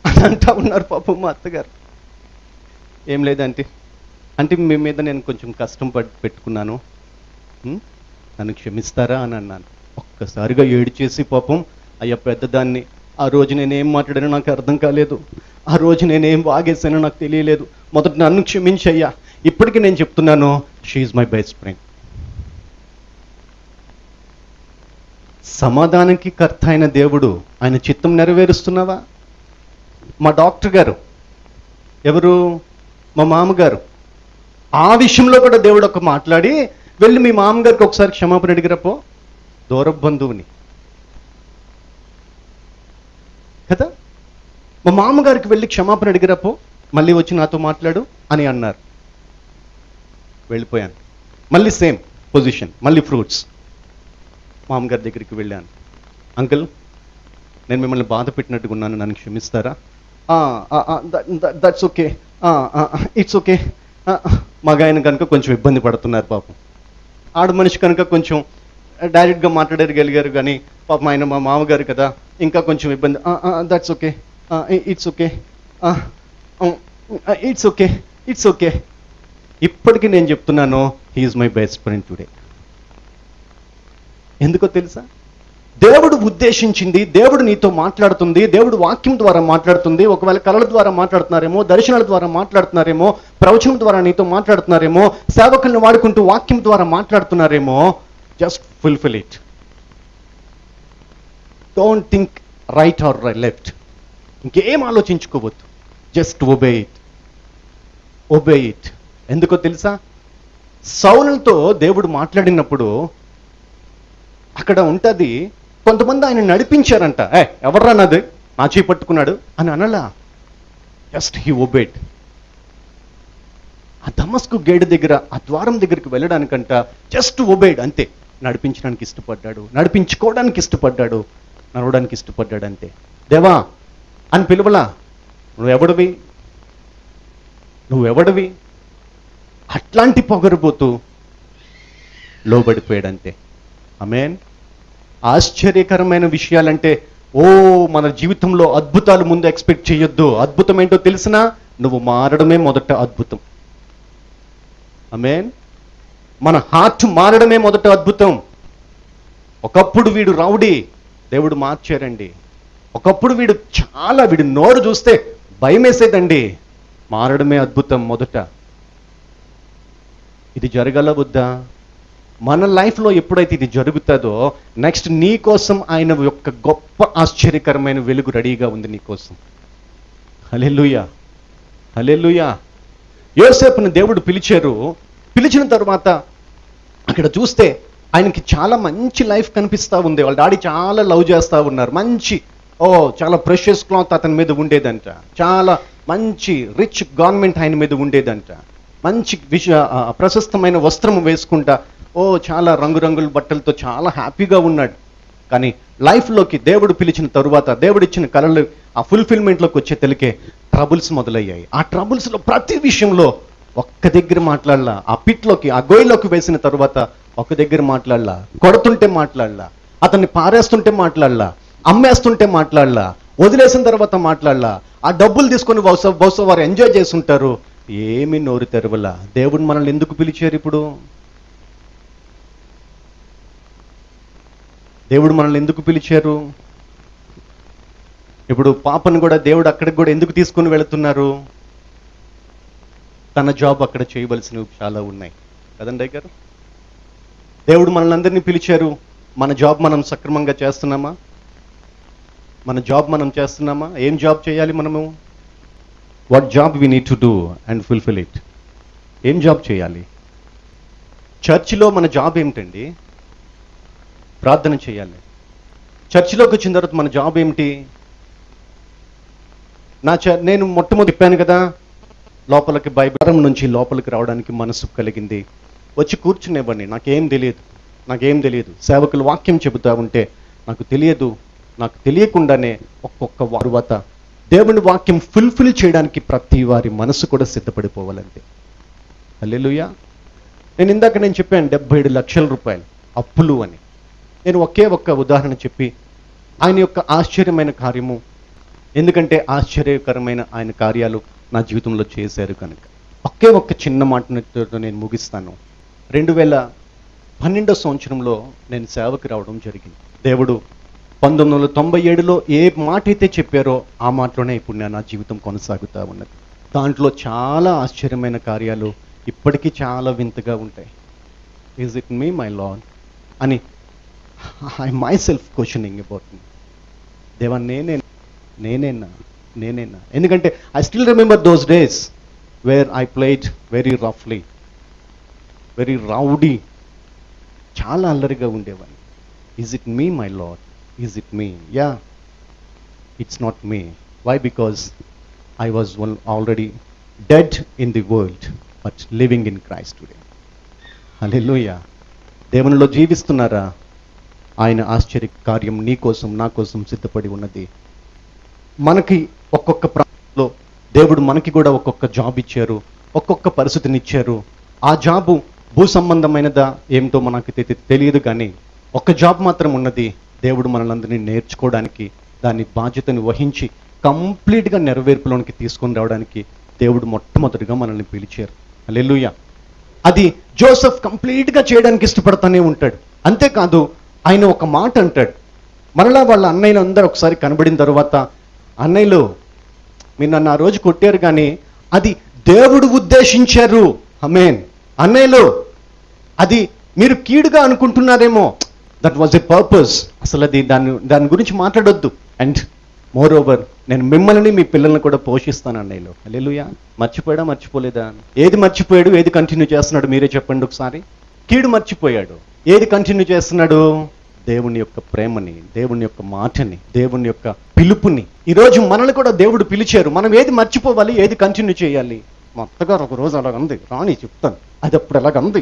అని అంటా ఉన్నారు పాపం మా అత్తగారు. ఏం లేదంటే అంటే మీ మీద నేను కొంచెం కష్టం పెట్టుకున్నాను, నన్ను క్షమిస్తారా అని అన్నాను. ఒక్కసారిగా ఏడ్చేసి పాపం అయ్యా పెద్దదాన్ని, ఆ రోజు నేనేం మాట్లాడానో నాకు అర్థం కాలేదు, ఆ రోజు నేనేం వాగేసానో నాకు తెలియలేదు, మొదట నన్ను క్షమించయ్యా. ఇప్పటికీ నేను చెప్తున్నాను, she is my best friend. సమాధానానికి కర్త అయిన దేవుడు, ఆయన చిత్తం నెరవేరుస్తున్నావా? మా డాక్టర్ గారు ఎవరు? మా మామగారు. ఆ విషయంలో కూడా దేవుడు ఒక మాట్లాడి, వెళ్ళి మీ మామగారికి ఒకసారి క్షమాపణ అడిగిరపో, దూర బంధువుని కదా. మా మామగారికి వెళ్ళి క్షమాపణ అడిగిరపో, మళ్ళీ వచ్చి నాతో మాట్లాడు అని అన్నారు. వెళ్ళిపోయాను, మళ్ళీ సేమ్ పొజిషన్, మళ్ళీ ఫ్రూట్స్. మామగారి దగ్గరికి వెళ్ళాను, అంకుల్ నేను మిమ్మల్ని బాధ పెట్టినట్టుగా ఉన్నాను, నన్ను క్షమిస్తారా? That's okay, it's okay. మగాయన కనుక కొంచెం ఇబ్బంది పడుతున్నారు పాపం, ఆడ మనిషి కనుక కొంచెం డైరెక్ట్గా మాట్లాడగలిగారు, కానీ పాపం ఆయన మా మామగారు కదా, ఇంకా కొంచెం ఇబ్బంది. That's okay, it's okay, it's okay, it's okay. ఇప్పటికీ నేను చెప్తున్నాను, he is my best friend today. ఎందుకో తెలుసా? దేవుడు ఉద్దేశించింది, దేవుడు నీతో మాట్లాడుతుంది, దేవుడు వాక్యం ద్వారా మాట్లాడుతుంది. ఒకవేళ కళల ద్వారా మాట్లాడుతున్నారేమో, దర్శనాల ద్వారా మాట్లాడుతున్నారేమో, ప్రవచనం ద్వారా నీతో మాట్లాడుతున్నారేమో, సేవకుల్ని వాడుకుంటూ వాక్యం ద్వారా మాట్లాడుతున్నారేమో. Just fulfil it. Don't think right or left, ఇంకేం ఆలోచించుకోవద్దు. Just obey it, obey it. ఎందుకో తెలుసా? సౌలుతో దేవుడు మాట్లాడినప్పుడు అక్కడ ఉంటుంది, కొంతమంది ఆయన నడిపించారంట. ఎవర్రా నాది, నా చేయి పట్టుకున్నాడు అని అనలా. Just he obeyed. ఆ దమస్కు గేట్ దగ్గర, ఆ ద్వారం దగ్గరికి వెళ్ళడానికంట జస్ట్ ఒబేడ్ అంతే. నడిపించడానికి ఇష్టపడ్డాడు, నడిపించుకోవడానికి ఇష్టపడ్డాడు, నడవడానికి ఇష్టపడ్డాడు అంతే. దేవా అని పిలువలా, నువ్వెవడివి, నువ్వెవడివి, అట్లాంటి పొగరుపోతూ లోబడిపోయాడంతే. ఆమేన్. ఆశ్చర్యకరమైన విషయాలంటే, మన జీవితంలో అద్భుతాలు ముందు ఎక్స్పెక్ట్ చేయొద్దు. అద్భుతం ఏంటో తెలిసినా నువ్వు మారడమే మొదట అద్భుతం. ఆమేన్. మన హార్ట్ మారడమే మొదట అద్భుతం. ఒకప్పుడు వీడు రౌడీ, దేవుడు మార్చారండి. ఒకప్పుడు వీడు నోరు చూస్తే భయం వేసేదండి, మారడమే అద్భుతం మొదట. ఇది జరగల వద్దా? మన లైఫ్లో ఎప్పుడైతే ఇది జరుగుతుందో, నెక్స్ట్ నీ కోసం ఆయన యొక్క గొప్ప ఆశ్చర్యకరమైన వెలుగు రెడీగా ఉంది నీ కోసం. హల్లెలూయా, హల్లెలూయా. యోసేపుని దేవుడు పిలిచారు. పిలిచిన తర్వాత అక్కడ చూస్తే ఆయనకి చాలా మంచి లైఫ్ కనిపిస్తూ ఉంది. వాళ్ళ డాడీ చాలా లవ్ చేస్తూ ఉన్నారు. చాలా ప్రెషియస్ క్లాత్ అతని మీద ఉండేదంట, చాలా మంచి రిచ్ గవర్నమెంట్ ఆయన మీద ఉండేదంట, మంచి ప్రశస్తమైన వస్త్రం వేసుకుంటా చాలా రంగురంగుల బట్టలతో చాలా హ్యాపీగా ఉన్నాడు. కానీ లైఫ్లోకి దేవుడు పిలిచిన తరువాత, దేవుడు ఇచ్చిన కళలు ఆ ఫుల్ఫిల్మెంట్లోకి వచ్చే తెలికే ట్రబుల్స్ మొదలయ్యాయి. ఆ ట్రబుల్స్లో ప్రతి విషయంలో ఒక్క దగ్గర మాట్లాడలా. ఆ పిట్లోకి, ఆ గొయ్యిలోకి వేసిన తరువాత ఒక్క దగ్గర మాట్లాడలా. కొడుతుంటే మాట్లాడలా, అతన్ని పారేస్తుంటే మాట్లాడలా, అమ్మేస్తుంటే మాట్లాడలా, వదిలేసిన తర్వాత మాట్లాడలా. ఆ డబ్బులు తీసుకొని బహుశా వారు ఎంజాయ్ చేస్తుంటారు. ఏమి నోరు తెరవలా. దేవుడు మనల్ని ఎందుకు పిలిచారు ఇప్పుడు? దేవుడు మనల్ని ఎందుకు పిలిచారు? ఇప్పుడు పాపను కూడా దేవుడు అక్కడికి కూడా ఎందుకు తీసుకుని వెళుతున్నారు? తన జాబ్ అక్కడ చేయవలసినవి చాలా ఉన్నాయి కదండి గారు. దేవుడు మనల్ని అందరినీ పిలిచారు. మన జాబ్ మనం సక్రమంగా చేస్తున్నామా? మన జాబ్ మనం చేస్తున్నామా? ఏం జాబ్ చేయాలి మనము? What job we need to do and fulfil it. ఏం జాబ్ చేయాలి? చర్చిలో మన జాబ్ ఏమిటండి? ప్రార్థన చేయాలి. చర్చిలోకి వచ్చిన తర్వాత మన జాబ్ ఏమిటి? నేను మొట్టమొదటి చెప్పాను కదా, లోపలికి బైబిల్ నుంచి లోపలికి రావడానికి మనసు కలిగింది. వచ్చి కూర్చునేవ్వండి, నాకేం తెలియదు. సేవకులు వాక్యం చెబుతా ఉంటే నాకు తెలియకుండానే ఒక్కొక్క తరువాత దేవుని వాక్యం ఫుల్ఫిల్ చేయడానికి ప్రతి వారి మనసు కూడా సిద్ధపడిపోవాలంటే. హల్లెలూయా. నేను చెప్పాను 77 లక్షల రూపాయలు అప్పులు అని. నేను ఒక్క ఉదాహరణ చెప్పి ఆయన యొక్క ఆశ్చర్యమైన కార్యము, ఎందుకంటే ఆశ్చర్యకరమైన ఆయన కార్యాలు నా జీవితంలో చేశారు కనుక. ఒకే ఒక్క చిన్న మాటతో నేను ముగిస్తాను. 2012 సంవత్సరంలో నేను సేవకి రావడం జరిగింది. దేవుడు 1997లో ఏ మాట అయితే చెప్పారో ఆ మాటలోనే ఇప్పుడు నా జీవితం కొనసాగుతూ ఉన్నది. దాంట్లో చాలా ఆశ్చర్యమైన కార్యాలు ఇప్పటికీ చాలా వింతగా ఉంటాయి. Is it me my Lord అని I myself questioning about me. దేవా నేనేనా. ఎందుకంటే I still remember those days where I played very రఫ్లీ, వెరీ రౌడీ, చాలా అల్లరిగా ఉండేవాడిని. Is it me my Lord? Is it me? Yeah, it's not me. Why? Because I was already dead in the world but living in Christ today. Hallelujah. దేవునిలో జీవిస్తున్నారా? ఆయన ఆశ్చర్య కార్యం నీ కోసం నా కోసం సిద్ధపడి ఉన్నది. మనకి ఒక్కొక్క ప్రాంతంలో దేవుడు మనకి కూడా ఒక్కొక్క జాబ్ ఇచ్చారు, ఒక్కొక్క పరిస్థితిని ఇచ్చారు. ఆ జాబు భూ సంబంధమైనదా ఏమిటో మనకి తెలియదు, కానీ ఒక్క జాబ్ మాత్రం ఉన్నది. దేవుడు మనలందరినీ నేర్చుకోవడానికి, దాని బాధ్యతను వహించి కంప్లీట్గా నెరవేర్పులోనికి తీసుకొని రావడానికి దేవుడు మొట్టమొదటిగా మనల్ని పిలిచారు. హల్లెలూయా. అది జోసెఫ్ కంప్లీట్గా చేయడానికి ఇష్టపడతానే ఉంటాడు. అంతేకాదు, ఆయన ఒక మాట అంటాడు. మరలా వాళ్ళ అన్నయ్యలు అందరూ ఒకసారి కనబడిన తర్వాత, అన్నయ్యలు మీరు నన్ను ఆ రోజు కొట్టారు కానీ అది దేవుడు ఉద్దేశించారు. ఆమేన్. అన్నయ్యలు అది మీరు కీడుగా అనుకుంటున్నారేమో, దట్ వాజ్ ఎ పర్పస్. అసలు అది దాని గురించి మాట్లాడొద్దు. అండ్ మోర్ ఓవర్, నేను మిమ్మల్ని మీ పిల్లల్ని కూడా పోషిస్తాను అన్నయ్యలు. హల్లెలూయా. మర్చిపోయాడా మర్చిపోలేదా? ఏది మర్చిపోయాడు, ఏది కంటిన్యూ చేస్తున్నాడు మీరే చెప్పండి ఒకసారి. కీడు మర్చిపోయాడు. ఏది కంటిన్యూ చేస్తున్నాడు? దేవుని యొక్క ప్రేమని, దేవుని యొక్క మాటని, దేవుని యొక్క పిలుపుని. ఈరోజు మనల్ని కూడా దేవుడు పిలిచారు. మనం ఏది మర్చిపోవాలి, ఏది కంటిన్యూ చేయాలి? మా అత్తగారు ఒక రోజు అలాగంది, రాణి చెప్తాను, అది అప్పుడు ఎలాగంది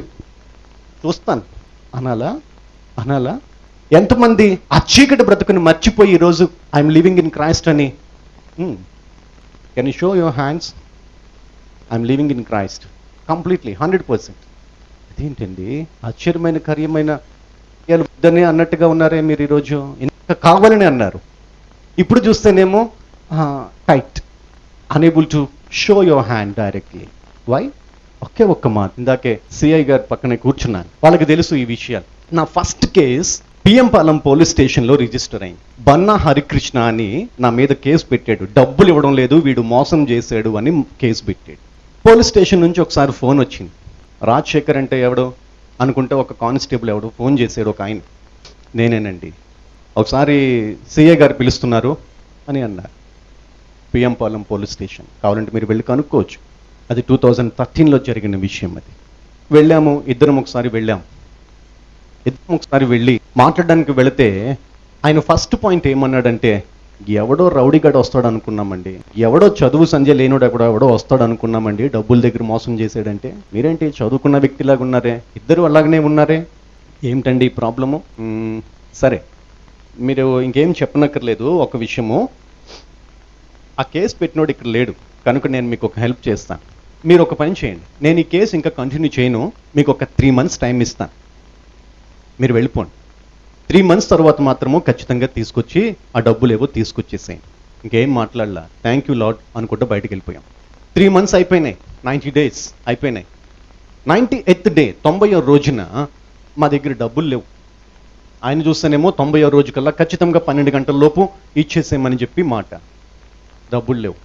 చూస్తాను అనాలా? ఎంతమంది ఆ చీకటి బ్రతుకుని మర్చిపోయి ఈరోజు ఐఎమ్ లివింగ్ ఇన్ క్రైస్ట్ అని? Can you show your hands? I'm living in Christ completely 100%. అదేంటండి ఆశ్చర్యమైన కార్యమైన వద్దని అన్నట్టుగా ఉన్నారే మీరు ఈరోజు. ఇంకా కావాలని అన్నారు. ఇప్పుడు చూస్తేనేమో tight, unable to show your hand directly. Why? ఒక్క మాట. ఇందాకే సిఐ గారు పక్కనే కూర్చున్నాను, వాళ్ళకి తెలుసు ఈ విషయాలు. నా first case PM Palem police స్టేషన్లో రిజిస్టర్ అయింది. బన్నా హరికృష్ణ అని నా మీద కేసు పెట్టాడు. డబ్బులు ఇవ్వడం లేదు, వీడు మోసం చేశాడు అని కేసు పెట్టాడు. పోలీస్ స్టేషన్ నుంచి ఒకసారి ఫోన్ వచ్చింది. రాజశేఖర్ అంటే ఎవడో అనుకుంటే ఒక కానిస్టేబుల్ ఎవడో ఫోన్ చేశాడు, ఒక ఆయన. నేనేనండి, ఒకసారి సిఐ గారు పిలుస్తున్నారు అని అన్నారు. పిఎం పాలెం పోలీస్ స్టేషన్, కావాలంటే మీరు వెళ్ళి కనుక్కోవచ్చు. అది 2013లో జరిగిన విషయం. అది వెళ్ళాము, ఇద్దరం ఒకసారి వెళ్ళి మాట్లాడడానికి వెళితే ఆయన ఫస్ట్ పాయింట్ ఏమన్నాడంటే, ఎవడో రౌడీగాడు వస్తాడు అనుకున్నామండి, ఎవడో చదువు సంజయ్ లేనుడు ఎవడో వస్తాడు అనుకున్నామండి, డబ్బుల దగ్గర మోసం చేసాడంటే. మీరేంటి చదువుకున్న వ్యక్తిలాగా ఉన్నారే, ఇద్దరు అలాగనే ఉన్నారే, ఏమిటండి ప్రాబ్లము? సరే మీరు ఇంకేం చెప్పనక్కర్లేదు. ఒక విషయము, ఆ కేసు పెట్టినోడు ఇక్కడ లేడు కనుక నేను మీకు ఒక హెల్ప్ చేస్తాను. మీరు ఒక పని చేయండి, నేను ఈ కేసు ఇంకా కంటిన్యూ చేయను, మీకు ఒక 3 months టైం ఇస్తాను, మీరు వెళ్ళిపోండి. 3 months తర్వాత మాత్రము ఖచ్చితంగా తీసుకొచ్చి ఆ డబ్బులు ఏవో తీసుకొచ్చేసేయండి. ఇంకేం మాట్లాడలా. థ్యాంక్ యూ లార్డ్ అనుకుంటూ బయటకు వెళ్ళిపోయాం. 3 months అయిపోయినాయి, 90 days అయిపోయినాయి. 98th day 90వ రోజున మా దగ్గర డబ్బులు లేవు. ఆయన చూస్తేనేమో 90వ రోజు కల్లా ఖచ్చితంగా 12 గంటల లోపు ఇచ్చేసేయమని చెప్పి మాట. డబ్బులు లేవు.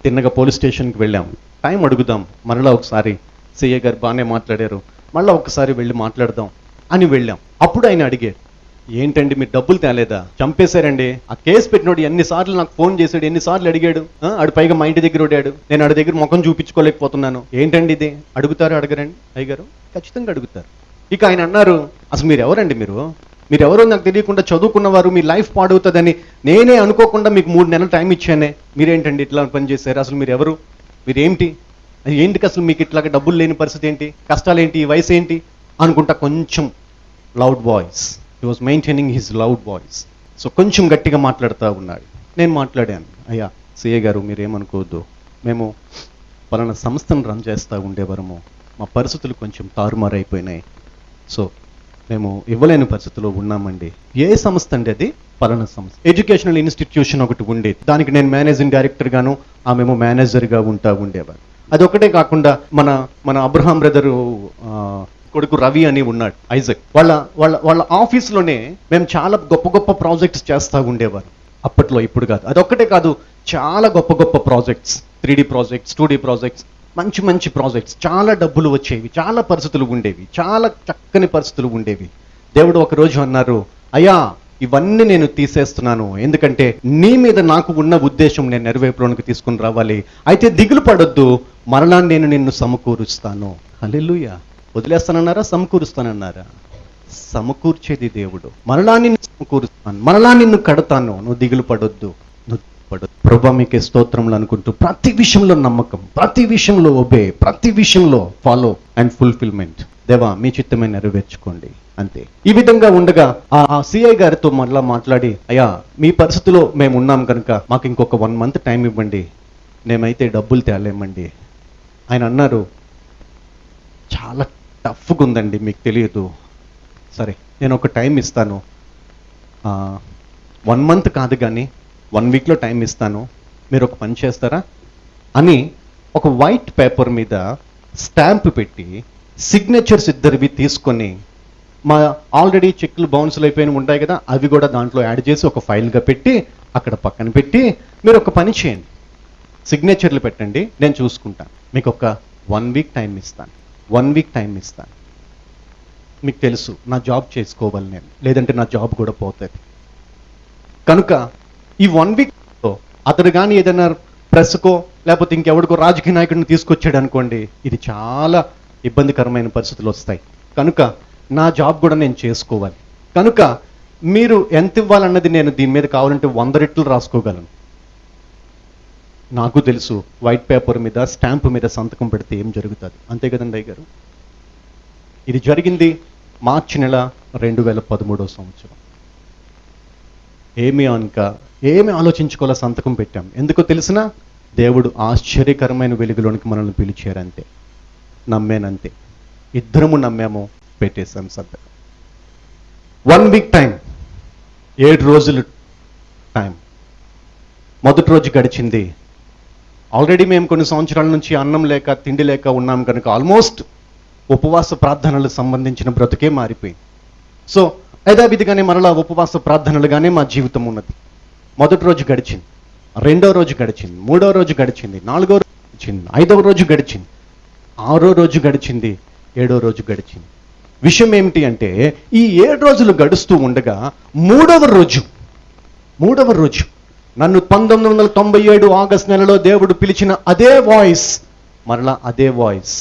తిన్నగా పోలీస్ స్టేషన్కి వెళ్ళాము, టైం అడుగుదాం, మరలా ఒకసారి సిఐ గారు బాగానే మాట్లాడారు, మళ్ళీ ఒకసారి వెళ్ళి మాట్లాడదాం అని వెళ్ళాం. అప్పుడు ఆయన అడిగారు, ఏంటండి మీరు డబ్బులు తేలేదా? చంపేశారండి. ఆ కేసు పెట్టినోడు ఎన్నిసార్లు నాకు ఫోన్ చేశాడు, ఎన్నిసార్లు అడిగాడు, ఆడు పైగా మా ఇంటి దగ్గర ఓడాడు, నేను ఆడి దగ్గర ముఖం చూపించుకోలేకపోతున్నాను. ఏంటండి ఇది? అడగరండి అయ్యగారు? ఖచ్చితంగా అడుగుతారు. ఇక ఆయన అన్నారు, అసలు మీరు ఎవరండి, మీరెవరో నాకు తెలియకుండా చదువుకున్నవారు, మీ లైఫ్ పాడవుతుందని నేనే అనుకోకుండా మీకు 3 నెలలు టైం ఇచ్చానే, మీరేంటండి ఇట్లా పని చేశారు? అసలు మీరు ఎవరు, మీరేంటి, ఏంటికి అసలు మీకు ఇట్లాగా డబ్బులు లేని పరిస్థితి ఏంటి, కష్టాలు ఏంటి, ఈ వయసు ఏంటి అనుకుంటా కొంచెం loud voice, he was maintaining his loud voice. So కొంచెం గట్టిగా మాట్లాడుతూ ఉన్నాడు. నేను మాట్లాడాను, అయ్యా సిఏ గారు మీరేమనుకోవద్దు, మేము పలానా సంస్థను రన్ చేస్తూ ఉండేవారము, మా పరిస్థితులు కొంచెం తారుమారైపోయినాయి, సో మేము ఇవ్వలేని పరిస్థితిలో ఉన్నామండి. ఏ సంస్థ అండి అది? పలానా సంస్థ, ఎడ్యుకేషనల్ ఇన్స్టిట్యూషన్ ఒకటి ఉండేది, దానికి నేను మేనేజింగ్ డైరెక్టర్ గాను, ఆమెమో మేనేజర్గా ఉండేవారు. అదొకటే కాకుండా మన మన అబ్రహాం బ్రదరు కొడుకు రవి అని ఉన్నాడు, ఐజక్. వాళ్ళ వాళ్ళ వాళ్ళ ఆఫీస్లోనే మేము చాలా గొప్ప గొప్ప ప్రాజెక్ట్స్ చేస్తూ ఉండేవారు అప్పట్లో, ఇప్పుడు కాదు. అదొక్కటే కాదు, చాలా గొప్ప గొప్ప projects, 3D projects, 2D projects, మంచి మంచి ప్రాజెక్ట్స్, చాలా డబ్బులు వచ్చేవి, చాలా పరిస్థితులు ఉండేవి, చాలా చక్కని పరిస్థితులు ఉండేవి. దేవుడు ఒకరోజు అన్నారు, అయ్యా ఇవన్నీ నేను తీసేస్తున్నాను, ఎందుకంటే నీ మీద నాకు ఉన్న ఉద్దేశం నేను నెరవేర్పులోనికి తీసుకుని రావాలి. అయితే దిగులు పడొద్దు, మరలా నేను నిన్ను సమకూరుస్తాను. హల్లెలూయా. వదిలేస్తానన్నారా, సమకూరుస్తానన్నారా? సమకూర్చేది దేవుడు. మరలా నిన్ను సమకూరుస్తాను, మరలా నిన్ను కడతాను, నువ్వు దిగులు పడొద్దు, నువ్వు పడొద్దు. ప్రభువా మీకే స్తోత్రములు అనుకుంటూ ప్రతి విషయంలో నమ్మకం, ప్రతి విషయంలో ఒబే, ప్రతి విషయంలో ఫాలో అండ్ ఫుల్ఫిల్మెంట్. దేవా మీ చిత్తమే నెరవేర్చుకోండి, అంతే. ఈ విధంగా ఉండగా ఆ సిఐ గారితో మళ్ళా మాట్లాడి, అయ్యా మీ పరిస్థితిలో మేము ఉన్నాం కనుక మాకు ఇంకొక 1 month టైం ఇవ్వండి, మేమైతే డబ్బులు తేలేమండి. ఆయన అన్నారు, చాలా టఫ్గా ఉందండి, మీకు తెలియదు. సరే నేను ఒక టైం ఇస్తాను, 1 month కాదు కానీ 1 weekలో టైం ఇస్తాను, మీరు ఒక పని చేస్తారా అని ఒక వైట్ పేపర్ మీద స్టాంప్ పెట్టి సిగ్నేచర్స్ ఇద్దరివి తీసుకొని, మా ఆల్రెడీ చెక్లు బౌన్సులు అయిపోయిన ఉంటాయి కదా, అవి కూడా దాంట్లో యాడ్ చేసి ఒక ఫైల్గా పెట్టి అక్కడ పక్కన పెట్టి, మీరు ఒక పని చేయండి, సిగ్నేచర్లు పెట్టండి, నేను చూసుకుంటాను, మీకు ఒక 1 week టైం ఇస్తాను, 1 week టైం ఇస్తాను. మీకు తెలుసు నా జాబ్ చేసుకోవాలి నేను, లేదంటే నా జాబ్ కూడా పోతుంది కనుక ఈ 1 weekలో అతడు కానీ ఏదైనా ప్రెస్కో లేకపోతే ఇంకెవడికో రాజకీయ నాయకుడిని తీసుకొచ్చాడు అనుకోండి, ఇది చాలా ఇబ్బందికరమైన పరిస్థితులు వస్తాయి. కనుక నా జాబ్ కూడా నేను చేసుకోవాలి, కనుక మీరు ఎంత ఇవ్వాలన్నది నేను దీని మీద కావాలంటే 100 రెట్లు రాసుకోగలను. నాకు తెలుసు వైట్ పేపర్ మీద స్టాంప్ మీద సంతకం పెడితే ఏం జరుగుతుంది, అంతే కదండి అయ్య గారు. ఇది జరిగింది మార్చి నెల 2013వ సంవత్సరం. ఏమి ఆలోచించుకోవాలో సంతకం పెట్టాం. ఎందుకో తెలిసినా, దేవుడు ఆశ్చర్యకరమైన వెలుగులోనికి మనల్ని పిలిచారంతే, నమ్మానంతే. ఇద్దరము నమ్మాము, పెట్టేశాం సంతకం. 1 week టైం, 7 రోజులు టైం. మొదటి రోజు గడిచింది. ఆల్రెడీ మేము కొన్ని సంవత్సరాల నుంచి అన్నం లేక తిండి లేక ఉన్నాం కనుక ఆల్మోస్ట్ ఉపవాస ప్రార్థనలకు సంబంధించిన బ్రతుకే మారిపోయింది. సో యథావిధిగానే మరలా ఉపవాస ప్రార్థనలుగానే మా జీవితం ఉన్నది. మొదటి రోజు గడిచింది, 2వ రోజు గడిచింది, 3వ రోజు గడిచింది, 4వ రోజు గడిచింది, 5వ రోజు గడిచింది, 6వ రోజు గడిచింది, 7వ రోజు గడిచింది. విషయం ఏమిటి అంటే, ఈ 7 రోజులు గడుస్తూ ఉండగా 3వ రోజు నన్ను 1997 ఆగస్ట్ నెలలో దేవుడు పిలిచిన అదే వాయిస్, మరలా అదే వాయిస్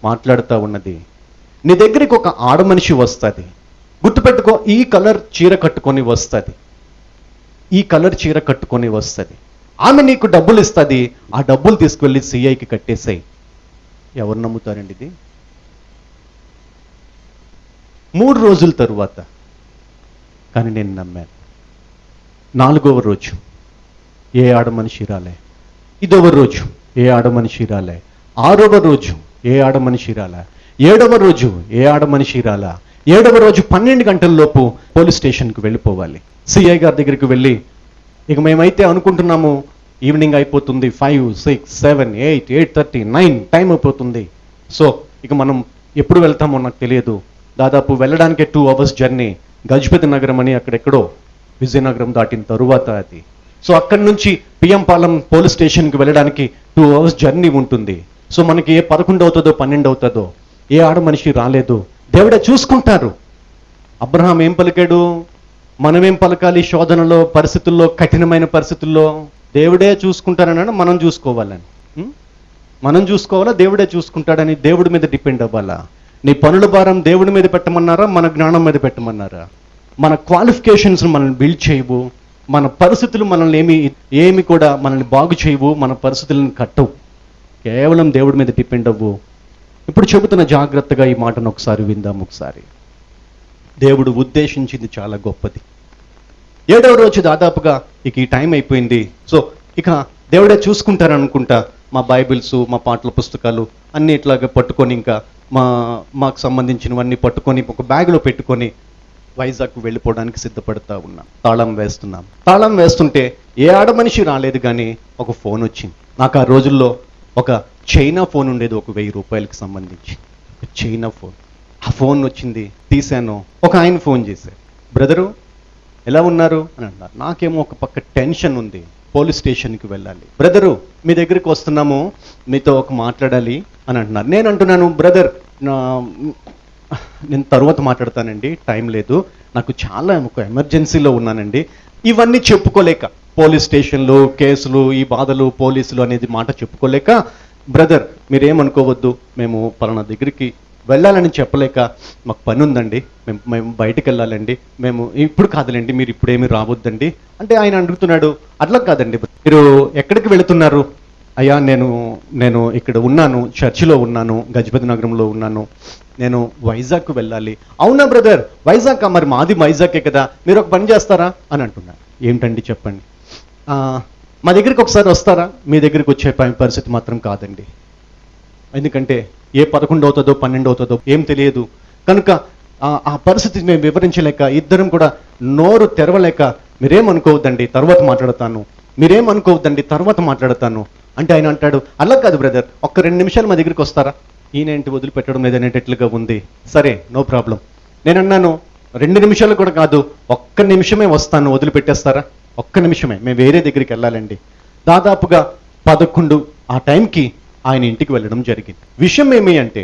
మాట్లాడుతూ ఉన్నది. నీ దగ్గరికి ఒక ఆడమనిషి వస్తుంది, గుర్తుపెట్టుకో, ఈ కలర్ చీర కట్టుకొని వస్తుంది, ఈ కలర్ చీర కట్టుకొని వస్తుంది. ఆమె నీకు డబ్బులు ఇస్తుంది, ఆ డబ్బులు తీసుకువెళ్ళి సిఐకి కట్టేసాయి. ఎవరు నమ్ముతారండి ఇది? 3 రోజుల తరువాత కానీ నేను నమ్మాను. 4వ రోజు ఏ ఆడమనిషి రాలే, 5వ రోజు ఏ ఆడమనిషి రాలే, 6వ రోజు ఏ ఆడమనిషి రాలా, 7వ రోజు ఏ ఆడమనిషి రాలా. 7వ రోజు 12 గంటలలోపు పోలీస్ స్టేషన్కి వెళ్ళిపోవాలి. సిఐ గారి దగ్గరికి వెళ్ళి, ఇక మేమైతే అనుకుంటున్నాము ఈవినింగ్ అయిపోతుంది, 5, 6, 7, 8, 8:30, 9 టైం అయిపోతుంది. సో ఇక మనం ఎప్పుడు వెళ్తామో నాకు తెలియదు. దాదాపు వెళ్ళడానికే 2 hours జర్నీ. గజపతి నగరం అని అక్కడెక్కడో, విజయనగరం దాటిన తరువాత అది. సో అక్కడి నుంచి పిఎం పాలెం పోలీస్ స్టేషన్కి వెళ్ళడానికి 2 hours జర్నీ ఉంటుంది. సో మనకి ఏ 11 అవుతుందో 12 అవుతుందో, ఏ ఆడ మనిషి రాలేదు, దేవుడే చూసుకుంటారు. అబ్రహాం ఏం పలికాడు, మనమేం పలకాలి? శోధనలో, పరిస్థితుల్లో, కఠినమైన పరిస్థితుల్లో దేవుడే చూసుకుంటారని మనం చూసుకోవాలని, మనం చూసుకోవాలా, దేవుడే చూసుకుంటాడని దేవుడి మీద డిపెండ్ అవ్వాలా? నీ పనుల భారం దేవుడి మీద పెట్టమన్నారా, మన జ్ఞానం మీద పెట్టమన్నారా? మన క్వాలిఫికేషన్స్ మనల్ని బిల్డ్ చేయవు, మన పరిస్థితులు మనల్ని ఏమి కూడా మనల్ని బాగు చేయవు, మన పరిస్థితులను కట్టవు. కేవలం దేవుడి మీద డిపెండ్ అవ్వు. ఇప్పుడు చెబుతున్న జాగ్రత్తగా ఈ మాటను ఒకసారి విందాం. ఒకసారి దేవుడు ఉద్దేశించింది చాలా గొప్పది. 7వ రోజు దాదాపుగా ఇక ఈ టైం అయిపోయింది. సో ఇక దేవుడే చూసుకుంటారనుకుంటా. మా బైబిల్స్, మా పాటల పుస్తకాలు అన్నీ ఇట్లాగా పట్టుకొని, ఇంకా మాకు సంబంధించినవన్నీ పట్టుకొని ఒక బ్యాగ్లో పెట్టుకొని వైజాగ్ వెళ్ళిపోవడానికి సిద్ధపడతా ఉన్నాం. తాళం వేస్తున్నాం. తాళం వేస్తుంటే ఏ ఆడ మనిషి రాలేదు, కానీ ఒక ఫోన్ వచ్చింది. నాకు ఆ రోజుల్లో ఒక చైనా ఫోన్ ఉండేది, ఒక 1000 రూపాయలకి సంబంధించి చైనా ఫోన్. ఆ ఫోన్ వచ్చింది, తీశాను. ఒక ఆయన ఫోన్ చేశారు, బ్రదరు ఎలా ఉన్నారు అని అన్నారు. నాకేమో ఒక పక్క టెన్షన్ ఉంది, పోలీస్ స్టేషన్కి వెళ్ళాలి. బ్రదరు మీ దగ్గరికి వస్తున్నాము, మీతో ఒక మాట్లాడాలి అని అంటున్నారు. నేను అంటున్నాను, బ్రదర్ నేను తర్వాత మాట్లాడతానండి, టైం లేదు, నాకు చాలా ఒక ఎమర్జెన్సీలో ఉన్నానండి. ఇవన్నీ చెప్పుకోలేక, పోలీస్ స్టేషన్లు, కేసులు, ఈ బాధలు, పోలీసులు అనేది మాట చెప్పుకోలేక, బ్రదర్ మీరేమనుకోవద్దు, మేము పలానా దగ్గరికి వెళ్ళాలని చెప్పలేక, మాకు పని ఉందండి, మేము బయటికి వెళ్ళాలండి, మేము ఇప్పుడు కాదులేండి, మీరు ఇప్పుడేమీ రావద్దండి అంటే ఆయన అడుగుతున్నాడు, అట్లా కాదండి, మీరు ఎక్కడికి వెళుతున్నారు? అయ్యా నేను ఇక్కడ ఉన్నాను, చర్చిలో ఉన్నాను, గజపతి నగరంలో ఉన్నాను, నేను వైజాగ్కు వెళ్ళాలి. అవునా బ్రదర్, వైజాగ్? మరి మాది వైజాగే కదా, మీరు ఒక పని చేస్తారా అని అంటున్నారు. ఏమిటండి చెప్పండి. మా దగ్గరికి ఒకసారి వస్తారా? మీ దగ్గరికి వచ్చే పరిస్థితి మాత్రం కాదండి, ఎందుకంటే ఏ 11 అవుతుందో 12 అవుతుందో ఏం తెలియదు కనుక ఆ పరిస్థితి మేము వివరించలేక, ఇద్దరం కూడా నోరు తెరవలేక, మీరేమనుకోవద్దండి తర్వాత మాట్లాడతాను, మీరేమనుకోవద్దండి తర్వాత మాట్లాడతాను అంటే ఆయన అంటాడు, అలా కాదు బ్రదర్, ఒక్క 2 నిమిషాలు మా దగ్గరికి వస్తారా? ఈయనేంటి వదిలిపెట్టడం లేదనేటట్లుగా ఉంది. సరే నో ప్రాబ్లం. నేను అన్నాను, 2 నిమిషాలు కూడా కాదు, 1 నిమిషమే వస్తాను, వదిలిపెట్టేస్తారా? 1 నిమిషమే, మేము వేరే దగ్గరికి వెళ్ళాలండి. దాదాపుగా 11 ఆ టైంకి ఆయన ఇంటికి వెళ్ళడం జరిగింది. విషయం ఏమి అంటే,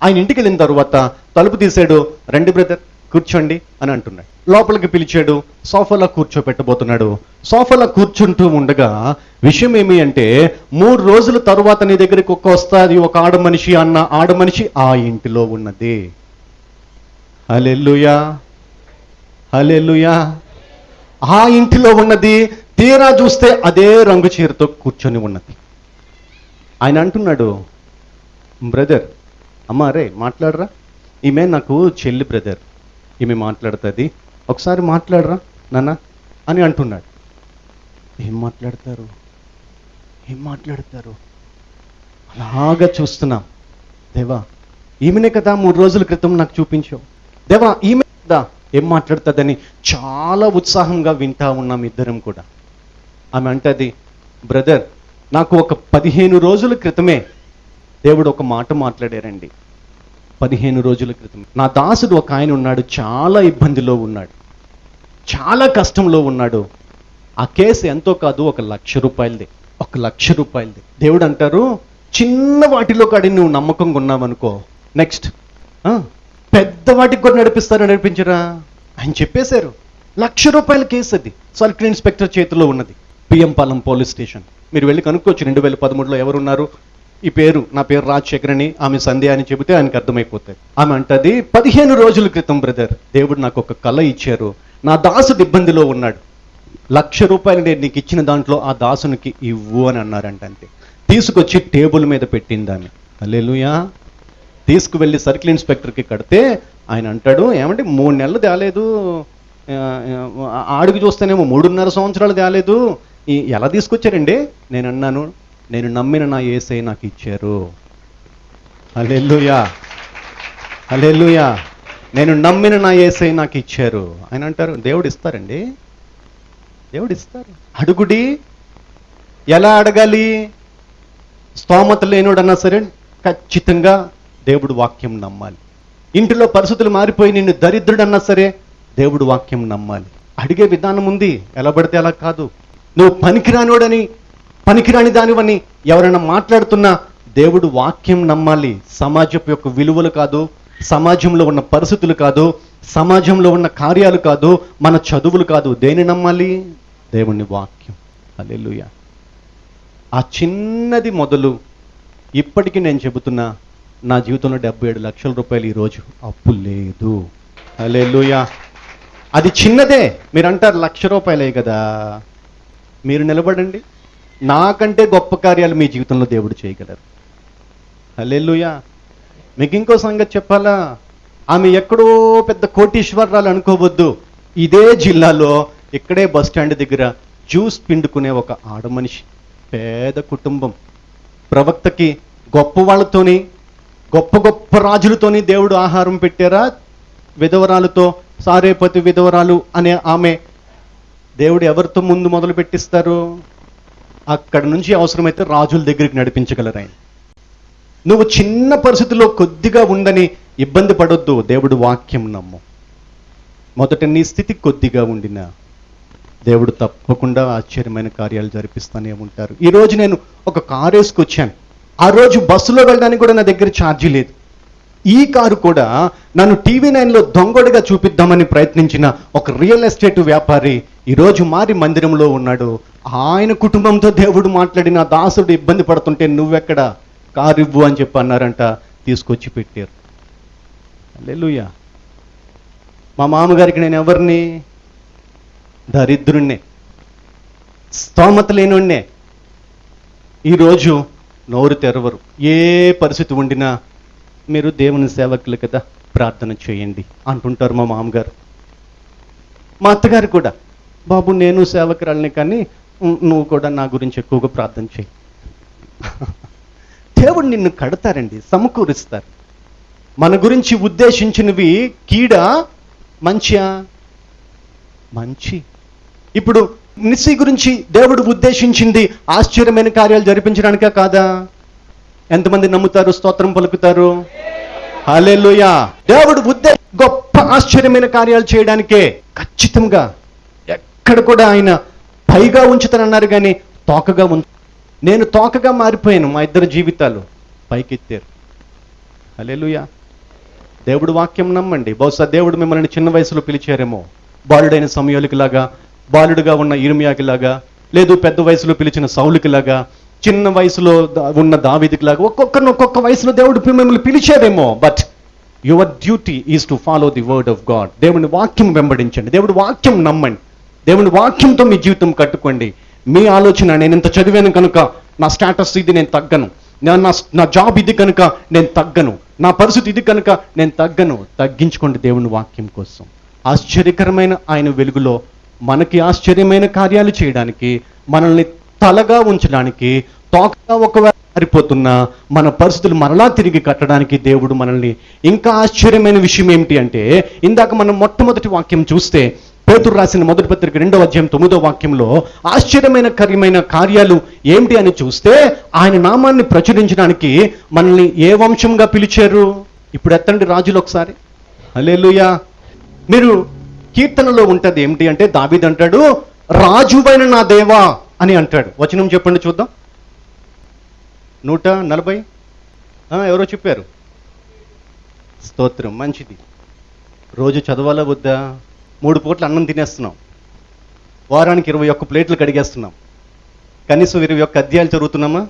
ఆయన ఇంటికి వెళ్ళిన తర్వాత తలుపు తీసాడు, రండి బ్రదర్ కూర్చోండి అని అంటున్నాడు. లోపలికి పిలిచాడు, సోఫాలో కూర్చోపెట్టబోతున్నాడు. సోఫాలో కూర్చుంటూ ఉండగా విషయం ఏమి అంటే, 3 రోజుల తరువాత నీ దగ్గరికి వస్తుంది ఒక ఆడమనిషి అన్న ఆడమనిషి ఆ ఇంటిలో ఉన్నది. హల్లెలూయా, హల్లెలూయా. ఆ ఇంటిలో ఉన్నది. తీరా చూస్తే అదే రంగు చీరతో కూర్చొని ఉన్నది. ఆయన అంటున్నాడు, బ్రదర్ అమ్మా రే మాట్లాడరా, ఈమె నాకు చెల్లి బ్రదర్, ఈమె మాట్లాడుతుంది, ఒకసారి మాట్లాడరా నాన్న అని అంటున్నాడు. ఏం మాట్లాడతారు అలాగా చూస్తున్నాం. దేవా ఈమెనే కదా 3 రోజుల క్రితం నాకు చూపించావు, దేవా ఈమె కదా ఏం మాట్లాడుతుందని చాలా ఉత్సాహంగా వింటా ఉన్నాం ఇద్దరం కూడా. ఆమె అంటది, బ్రదర్ నాకు ఒక 15 రోజుల క్రితమే దేవుడు ఒక మాట మాట్లాడారండి. 15 రోజుల క్రితం నా దాసుడు ఒక ఆయన ఉన్నాడు, చాలా ఇబ్బందిలో ఉన్నాడు, చాలా కష్టంలో ఉన్నాడు. ఆ కేసు ఎంతో కాదు, 1,00,000 రూపాయలది, 1,00,000 రూపాయలది. దేవుడు అంటారు, చిన్న వాటిలో కాడి నువ్వు నమ్మకంగా ఉన్నావనుకో, నెక్స్ట్ పెద్ద వాటికి కూడా నడిపించరా ఆయన చెప్పేశారు. 1,00,000 రూపాయల కేసు అది, సర్కిల్ ఇన్స్పెక్టర్ చేతిలో ఉన్నది, పిఎంపాలెం పోలీస్ స్టేషన్. మీరు వెళ్ళి కనుక్కోవచ్చు 2013లో ఎవరున్నారు, ఈ పేరు నా పేరు రాజశేఖర్ అని, ఆమె సంధ్య అని చెబితే ఆయనకు అర్థమైపోతాయి. ఆమె అంటది, 15 రోజుల క్రితం బ్రదర్ దేవుడు నాకు ఒక కళ ఇచ్చారు, నా దాసుడు ఇబ్బందిలో ఉన్నాడు, 1,00,000 రూపాయలు నేను నీకు ఇచ్చిన దాంట్లో ఆ దాసునికి ఇవ్వు అని అన్నారంట. అంతే తీసుకొచ్చి టేబుల్ మీద పెట్టింది ఆమె. హల్లెలూయా. తీసుకువెళ్ళి సర్కిల్ ఇన్స్పెక్టర్కి కడితే ఆయన అంటాడు, ఏమంటే 3 నెలలు తేలేదు, ఆడికి చూస్తేనేమో 3.5 సంవత్సరాలు తేలేదు, ఎలా తీసుకొచ్చారండి? నేను అన్నాను, నేను నమ్మిన నా యేసయ్య నాకు ఇచ్చారు. హల్లెలూయా, హల్లెలూయా. నేను నమ్మిన నా యేసయ్య నాకు ఇచ్చారు. ఆయన అంటారు, దేవుడు ఇస్తారండి, దేవుడు ఇస్తారు, అడుగుడి. ఎలా అడగాలి? స్తోమత లేనుడన్నా సరే ఖచ్చితంగా దేవుడు వాక్యం నమ్మాలి. ఇంటిలో పరిస్థితులు మారిపోయి నిన్ను దరిద్రుడన్నా సరే దేవుడు వాక్యం నమ్మాలి. అడిగే విధానం ఉంది, ఎలా పడితే అలా కాదు. నువ్వు పనికిరాని దానివని ఎవరైనా మాట్లాడుతున్నా దేవుడు వాక్యం నమ్మాలి. సమాజపు యొక్క విలువలు కాదు, సమాజంలో ఉన్న పరిస్థితులు కాదు, సమాజంలో ఉన్న కార్యాలు కాదు, మన చదువులు కాదు. దేని నమ్మాలి? దేవుని వాక్యం. హల్లెలూయా. ఆ చిన్నది మొదలు ఇప్పటికీ నేను చెబుతున్నా, నా జీవితంలో 77 లక్షల రూపాయలు ఈరోజు అప్పు లేదు. హల్లెలూయా. అది చిన్నదే. మీరు అంటారు 1,00,000 రూపాయలే కదా. మీరు నిలబడండి, నాకంటే గొప్ప కార్యాలు మీ జీవితంలో దేవుడు చేయగలరు. హల్లెలూయా. మీకు ఇంకో సంగతి చెప్పాలా, ఆమె ఎక్కడో పెద్ద కోటీశ్వరాలు అనుకోవద్దు. ఇదే జిల్లాలో ఇక్కడే బస్ స్టాండ్ దగ్గర జ్యూస్ పిండుకునే ఒక ఆడమనిషి, పేద కుటుంబం. ప్రవక్తకి గొప్ప వాళ్ళతోని, గొప్ప రాజులతోని దేవుడు ఆహారం పెట్టారా? విధవరాలతో, సారేపతి విధవరాలు అనే ఆమె దేవుడు ఎవరితో ముందు మొదలు పెట్టిస్తారు? అక్కడ నుంచి అవసరమైతే రాజుల దగ్గరికి నడిపించగలరు ఆయన. నువ్వు చిన్న పరిస్థితిలో కొద్దిగా ఉండని ఇబ్బంది పడొద్దు. దేవుడు వాక్యం నమ్ము. మొదట నీ స్థితి కొద్దిగా ఉండినా దేవుడు తప్పకుండా ఆశ్చర్యమైన కార్యాలు జరిపిస్తూనే ఉంటారు. ఈరోజు నేను ఒక కారు వేసుకొచ్చాను. ఆ రోజు బస్సులో వెళ్ళడానికి కూడా నా దగ్గర ఛార్జీ లేదు. ఈ కారు కూడా నన్ను TV9లో దొంగడుగా చూపిద్దామని ప్రయత్నించిన ఒక రియల్ ఎస్టేట్ వ్యాపారి ఈరోజు మారి మందిరంలో ఉన్నాడు. ఆయన కుటుంబంతో దేవుడు మాట్లాడిన దాసుడు ఇబ్బంది పడుతుంటే నువ్వెక్కడ కారు ఇవ్వు అని చెప్పి అన్నారంట. తీసుకొచ్చి పెట్టారు. హల్లెలూయా. మా మామగారికి నేను ఎవరిని? దరిద్రుణ్ణే, స్తోమత లేనుణ్ణే. ఈరోజు నోరు తెరవరు. ఏ పరిస్థితి ఉండినా మీరు దేవుని సేవకులు కదా, ప్రార్థన చేయండి అంటుంటారు మా మామగారు. మా అత్తగారు కూడా, బాబు నేను సేవకురాలిని కానీ నువ్వు కూడా నా గురించి ఎక్కువగా ప్రార్థన చేయి. దేవుడు నిన్ను కడతారండి, సమకూరుస్తారు. మన గురించి ఉద్దేశించినవి కీడా మంచియా? మంచి. ఇప్పుడు నిస్సి గురించి దేవుడు ఉద్దేశించింది ఆశ్చర్యమైన కార్యాలు జరిపించడానికా కాదా? ఎంతమంది నమ్ముతారు? స్తోత్రం పలుకుతారు. హల్లెలూయా. దేవుడు గొప్ప ఆశ్చర్యమైన కార్యాలు చేయడానికే. ఖచ్చితంగా ఎక్కడ కూడా ఆయన పైగా ఉంచుతానన్నారు కానీ తోకగా నేను తోకగా మారిపోయాను. మా ఇద్దరు జీవితాలు పైకెత్తారు. హల్లెలూయా. దేవుడు వాక్యం నమ్మండి. బహుశా దేవుడు మిమ్మల్ని చిన్న వయసులో పిలిచారేమో, బాలుడైన సమూయేలుకి లాగా, బాలుడుగా ఉన్న ఇర్మియాకి లాగా, లేదు పెద్ద వయసులో పిలిచిన సౌలుకి లాగా, చిన్న వయసులో ఉన్న దావీదుకి లాగా, ఒక్కొక్క వయసులో దేవుడు మిమ్మల్ని పిలిచారేమో. But your duty is to follow the word of God. దేవుని వాక్యం వెంబడించండి. దేవుడి వాక్యం నమ్మండి. దేవుని వాక్యంతో మీ జీవితం కట్టుకోండి. మీ ఆలోచన, నేను ఇంత చదివాను కనుక నా స్టేటస్ ఇది, నేను తగ్గను. నా జాబ్ ఇది కనుక నేను తగ్గను. నా పరిస్థితి ఇది కనుక నేను తగ్గను. తగ్గించుకోండి దేవుని వాక్యం కోసం. ఆశ్చర్యకరమైన ఆయన వెలుగులో మనకి ఆశ్చర్యమైన కార్యాలు చేయడానికి, మనల్ని తలగా ఉంచడానికి, తోకగా ఒకవేళ మారిపోతున్నా మన పరిస్థితులు మరలా తిరిగి కట్టడానికి దేవుడు మనల్ని. ఇంకా ఆశ్చర్యమైన విషయం ఏమిటి అంటే, ఇందాక మనం మొట్టమొదటి వాక్యం చూస్తే పేతురు రాసిన మొదటి పత్రిక 2వ అధ్యాయం 9వ వాక్యంలో ఆశ్చర్యమైన కార్యాలు ఏమిటి అని చూస్తే, ఆయన నామాన్ని ప్రచురించడానికి మనల్ని ఏ వంశంగా పిలిచారు? ఇప్పుడు ఎత్తండి రాజులు ఒకసారి. హల్లెలూయా. మీరు కీర్తనలో ఉంటది ఏమిటి అంటే, దావీదు అంటాడు, రాజువైన నా దేవా అని అంటాడు. వచనం చెప్పండి చూద్దాం. 140. ఎవరో చెప్పారు. స్తోత్రం. మంచిది. రోజు చదవాలా వద్దా? 3 పూట్ల అన్నం తినేస్తున్నాం. వారానికి 21 ప్లేట్లు కడిగేస్తున్నాం. కనీసం 21 అధ్యాయాలు చదువుతున్నామా?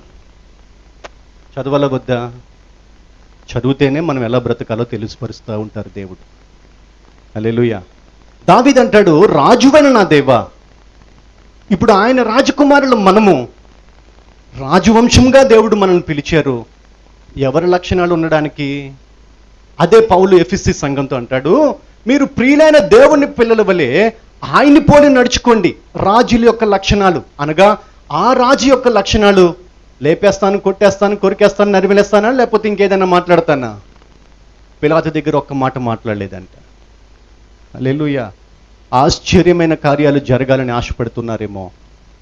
చదవాలా వద్దా? చదివితేనే మనం ఎలా బ్రతకాలో తెలుసుపరుస్తూ ఉంటారు దేవుడు. హల్లెలూయా. దావీదు అంటాడు, రాజువైన నా దేవా. ఇప్పుడు ఆయన రాజకుమారులు మనము. రాజవంశంగా దేవుడు మనల్ని పిలిచారు. ఎవరి లక్షణాలు ఉండడానికి? అదే పౌలు ఎఫెసీ సంఘంతో అంటాడు, మీరు ప్రియులైన దేవుని పిల్లల వలె ఆయన్ని పోలి నడుచుకోండి. రాజుల యొక్క లక్షణాలు అనగా, ఆ రాజు యొక్క లక్షణాలు లేపేస్తాను, కొట్టేస్తాను, కొరికేస్తాను, నరివేస్తానా, లేకపోతే ఇంకేదైనా మాట్లాడతానా? పిలాతు దగ్గర ఒక్క మాట మాట్లాడలేదంట. హల్లెలూయా. ఆశ్చర్యమైన కార్యాలు జరగాలని ఆశపడుతున్నారేమో.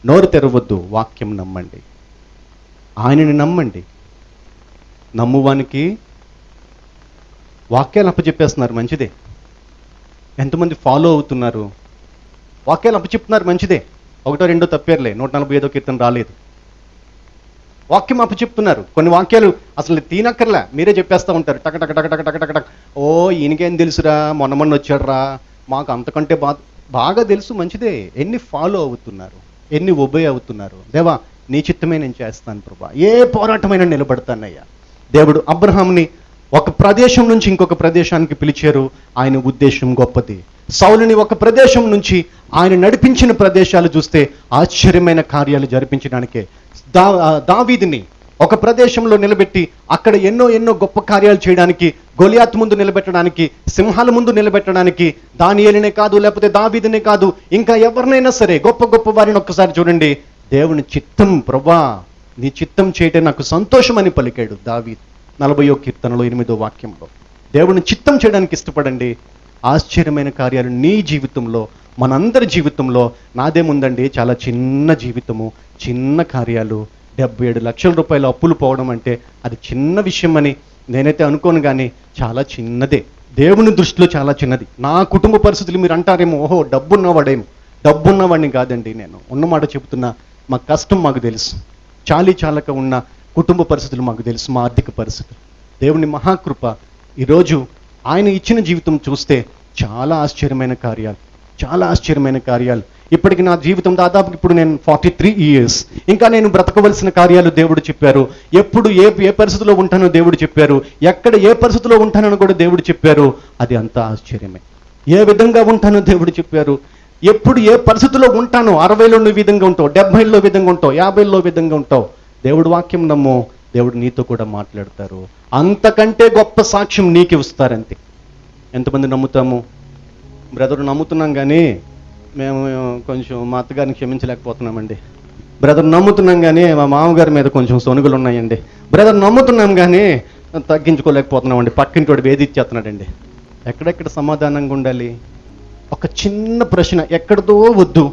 నోరు తెరవద్దు, వాక్యం నమ్మండి. ఆయనని నమ్మండి. నమ్మువానికి వాక్యాలు అప్పచెప్పేస్తున్నారు, మంచిదే. ఎంతమంది ఫాలో అవుతున్నారు? వాక్యాలు అప్పచెప్తున్నారు, మంచిదే. 1, 2 తప్పేర్లే. 145వ కీర్తన రాలేదు. వాక్యం అప్పచెప్తున్నారు. కొన్ని వాక్యాలు అసలు తీనక్కర్లే, మీరే చెప్పేస్తూ ఉంటారు. టక టక టక టక టక టక టక. ఓ ఈయనకేం తెలుసురా, మొన్న వచ్చాడు రా, మాకు అంతకంటే బాగా తెలుసు, మంచిదే. ఎన్ని ఫాలో అవుతున్నారు, ఎన్ని ఒబే అవుతున్నారు. దేవా నీ చిత్తమే నేను చేస్తాను ప్రభా. ఏ పోరాటమైనా నిలబడతానయ్యా. దేవుడు అబ్రహాంని ఒక ప్రదేశం నుంచి ఇంకొక ప్రదేశానికి పిలిచారు. ఆయన ఉద్దేశం గొప్పది. సౌలుని ఒక ప్రదేశం నుంచి ఆయన నడిపించిన ప్రదేశాలు చూస్తే ఆశ్చర్యమైన కార్యాలు జరిపించడానికే. దావీదుని ఒక ప్రదేశంలో నిలబెట్టి అక్కడ ఎన్నో గొప్ప కార్యాలు చేయడానికి, గొలియాతు ముందు నిలబెట్టడానికి, సింహాల ముందు నిలబెట్టడానికి, దానియేలునే కాదు, లేకపోతే దావీదునే కాదు, ఇంకా ఎవరినైనా సరే గొప్ప వారిని ఒక్కసారి చూడండి. దేవుని చిత్తం, ప్రభా నీ చిత్తం చేయటం నాకు సంతోషం అని పలికాడు దావీదు 40వ కీర్తనలో 8వ వాక్యంలో. దేవుని చిత్తం చేయడానికి ఇష్టపడండి. ఆశ్చర్యమైన కార్యాలు నీ జీవితంలో, మనందరి జీవితంలో. నాదేముందండి, చాలా చిన్న జీవితము, చిన్న కార్యాలు 77 లక్షల రూపాయల అప్పులు పోవడం అంటే అది చిన్న విషయం అని నేనైతే అనుకోను, కానీ చాలా చిన్నదే. దేవుని దృష్టిలో చాలా చిన్నది. నా కుటుంబ పరిస్థితులు మీరు అంటారేమో, ఓహో డబ్బున్నవాడిని కాదండి. నేను ఉన్నమాట చెబుతున్నా. మా కష్టం మాకు తెలుసు, చాలక ఉన్న కుటుంబ పరిస్థితులు మాకు తెలుసు, మా ఆర్థిక పరిస్థితులు. దేవుని మహాకృప, ఈరోజు ఆయన ఇచ్చిన జీవితం చూస్తే చాలా ఆశ్చర్యమైన కార్యాలు. ఇప్పటికి నా జీవితం దాదాపు ఇప్పుడు నేను 43 ఇయర్స్, ఇంకా నేను బ్రతకవలసిన కార్యాలు దేవుడు చెప్పారు. ఎప్పుడు ఏ పరిస్థితిలో ఉంటానో దేవుడు చెప్పారు, ఎక్కడ ఏ పరిస్థితిలో ఉంటానో కూడా దేవుడు చెప్పారు. అది అంతా ఆశ్చర్యమే. ఏ విధంగా ఉంటానో దేవుడు చెప్పారు. ఎప్పుడు ఏ పరిస్థితిలో ఉంటానో, 60లో నువ్వు విధంగా ఉంటావు, 70లో విధంగా ఉంటావు, 50లో విధంగా ఉంటావు. దేవుడు వాక్యం నమ్ము, దేవుడు నీతో కూడా మాట్లాడతారు. అంతకంటే గొప్ప సాక్ష్యం నీకు ఇస్తారంతే. ఎంతమంది నమ్ముతాము? బ్రదర్ నమ్ముతున్నాం కానీ మేము కొంచెం మా అత్తగారిని క్షమించలేకపోతున్నామండి. బ్రదర్ నమ్ముతున్నాం కానీ మా మామగారి మీద కొంచెం సొనుగులు ఉన్నాయండి. బ్రదర్ నమ్ముతున్నాం కానీ తగ్గించుకోలేకపోతున్నామండి. పక్కింటి వాడు వేధిచ్చేస్తున్నాడండి. ఎక్కడెక్కడ సమాధానంగా ఉండాలి? ఒక చిన్న ప్రశ్న, ఎక్కడితో వద్దు,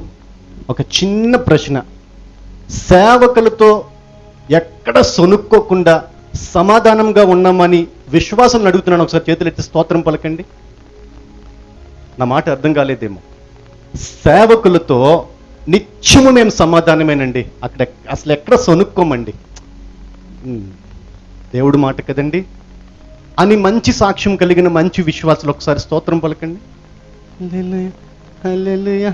ఒక చిన్న ప్రశ్న. సేవకులతో ఎక్కడ సొనుక్కోకుండా సమాధానంగా ఉన్నామని విశ్వాసం అడుగుతున్నాను. ఒకసారి చేతులెత్తి స్తోత్రం పలకండి. నా మాట అర్థం కాలేదేమో. సేవకులతో నిత్యము మేము సమాధానమేనండి, అక్కడ అసలు ఎక్కడ సొనుక్కోమండి. దేవుడు మాట కదండి అని మంచి సాక్ష్యం కలిగిన మంచి విశ్వాసులు ఒకసారి స్తోత్రం పలకండి. హల్లెలూయా,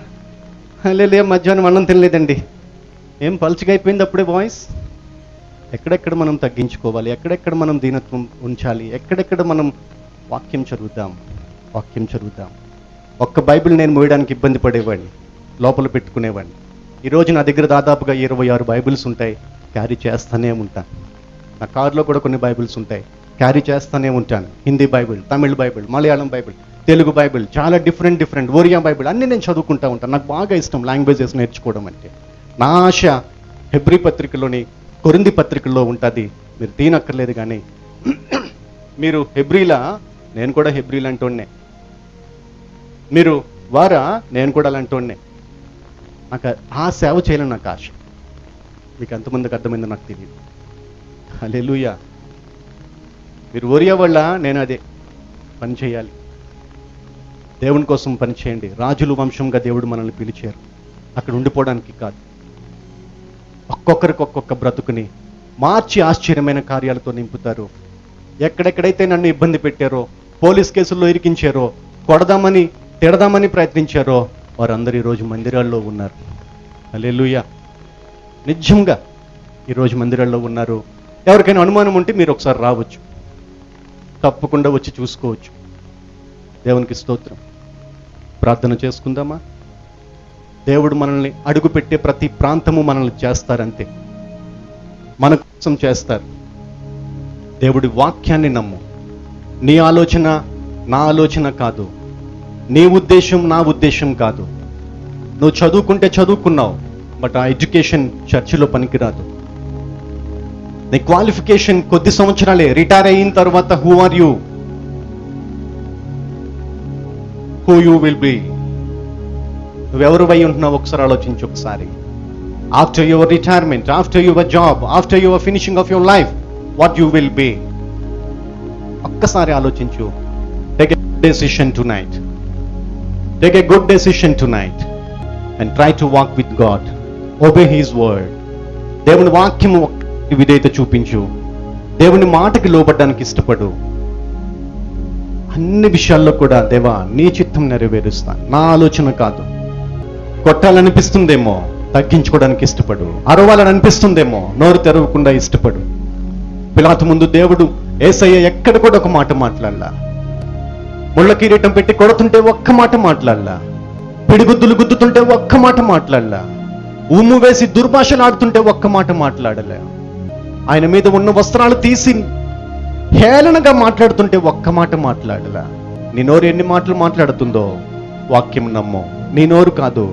హల్లెలూయా. మధ్యాహ్నం అన్నం తినలేదండి. ఏం పలుచగా అయిపోయింది అప్పుడే వాయిస్. ఎక్కడెక్కడ మనం తగ్గించుకోవాలి, ఎక్కడెక్కడ మనం దీనత్వం ఉంచాలి, ఎక్కడెక్కడ మనం వాక్యం చదువుదాం. ఒక్క బైబిల్ నేను మోయడానికి ఇబ్బంది పడేవాడిని, లోపల పెట్టుకునేవాడిని. ఈరోజు నా దగ్గర దాదాపుగా 26 బైబిల్స్ ఉంటాయి, క్యారీ చేస్తూనే ఉంటాను. నా కారులో కూడా కొన్ని బైబిల్స్ ఉంటాయి, క్యారీ చేస్తూనే ఉంటాను. Hindi Bible, Tamil Bible, Malayalam Bible, Telugu Bible, చాలా డిఫరెంట్ ఒరియా బైబిల్ అన్నీ నేను చదువుకుంటూ ఉంటాను. నాకు బాగా ఇష్టం లాంగ్వేజెస్ నేర్చుకోవడం అంటే. నా ఆశ హెబ్రీ పత్రికలోని, కొరింథీ పత్రికల్లో ఉంటుంది. మీరు తీనక్కర్లేదు కానీ మీరు హెబ్రీలా, నేను కూడా హెబ్రీలా అంటోనే. మీరు వారా, నేను కూడా అలాంటోనే. నాకు ఆ సేవ చేయాలని నాకు ఆశ. మీకు ఎంతమందికి అర్థమైందో నాకు తెలియదు. హల్లెలూయా. మీరు ఒరియా వల్ల నేను అదే పని చేయాలి. దేవుని కోసం పని చేయండి. రాజుల వంశంగా దేవుడు మనల్ని పిలిచారు, అక్కడ ఉండిపోవడానికి కాదు. ఒక్కొక్కరికి ఒక్కొక్క బ్రతుకుని మార్చి ఆశ్చర్యమైన కార్యాలతో నింపుతారు. ఎక్కడెక్కడైతే నన్ను ఇబ్బంది పెట్టారో, పోలీస్ కేసుల్లో ఇరికించారో, కొడదామని తిడదామని ప్రయత్నించారో, వారందరూ ఈరోజు మందిరాల్లో ఉన్నారు. హల్లెలూయా. నిజంగా ఈరోజు మందిరాల్లో ఉన్నారు. ఎవరికైనా అనుమానం ఉంటే మీరు ఒకసారి రావచ్చు, తప్పకుండా వచ్చి చూసుకోవచ్చు. దేవునికి స్తోత్రం. ప్రార్థన చేసుకుందామా? దేవుడు మనల్ని అడుగుపెట్టే ప్రతి ప్రాంతము మనల్ని చేస్తారంతే, మన కోసం చేస్తారు. దేవుడి వాక్యాన్ని నమ్ము. నీ ఆలోచన నా ఆలోచన కాదు, నీ ఉద్దేశం నా ఉద్దేశం కాదు. నువ్వు చదువుకుంటే చదువుకున్నావు, బట్ ఆ ఎడ్యుకేషన్ చర్చిలో పనికిరాదు. నీ క్వాలిఫికేషన్ కొద్ది సంవత్సరాలే, రిటైర్ అయిన తర్వాత who are you, who you will be, నువ్వెవరు వై ఉంటున్నావు ఒకసారి ఆలోచించు. ఒకసారి after your retirement, after your job, after your finishing of your life, what you will be. ఒక్కసారి ఆలోచించు. Take a decision tonight. Take a good decision tonight and try to walk with God. Obey His word. దేవుని వాక్యము విధేయత చూపించు. దేవుని మాటకి లోబడడానికి ఇష్టపడు. అన్ని విషయాల్లో కూడా దేవా నీ చిత్తం నెరవేరుస్తాను, నా ఆలోచన కాదు. కొట్టాలనిపిస్తుందేమో, తగ్గించుకోవడానికి ఇష్టపడు. అరవాలని అనిపిస్తుందేమో, నోరు తెరవకుండా ఇష్టపడు. పిలాతు ముందు దేవుడు యేసయ్య ఎక్కడ కూడా ఒక మాట మాట్లాడలా. ముళ్ళ కిరీటం పెట్టి కొడుతుంటే ఒక్క మాట మాట్లాడలా. పిడిగుద్దులు గుద్దుతుంటే ఒక్క మాట మాట్లాడలా. ఉమ్ము వేసి దుర్భాషలు ఆడుతుంటే ఒక్క మాట మాట్లాడలే. ఆయన మీద ఉన్న వస్త్రాలు తీసి హేళనగా మాట్లాడుతుంటే ఒక్క మాట మాట్లాడలా. నీ నోరు ఎన్ని మాటలు మాట్లాడుతుందో వాక్యం నమ్ము. నీ నోరు కాదు,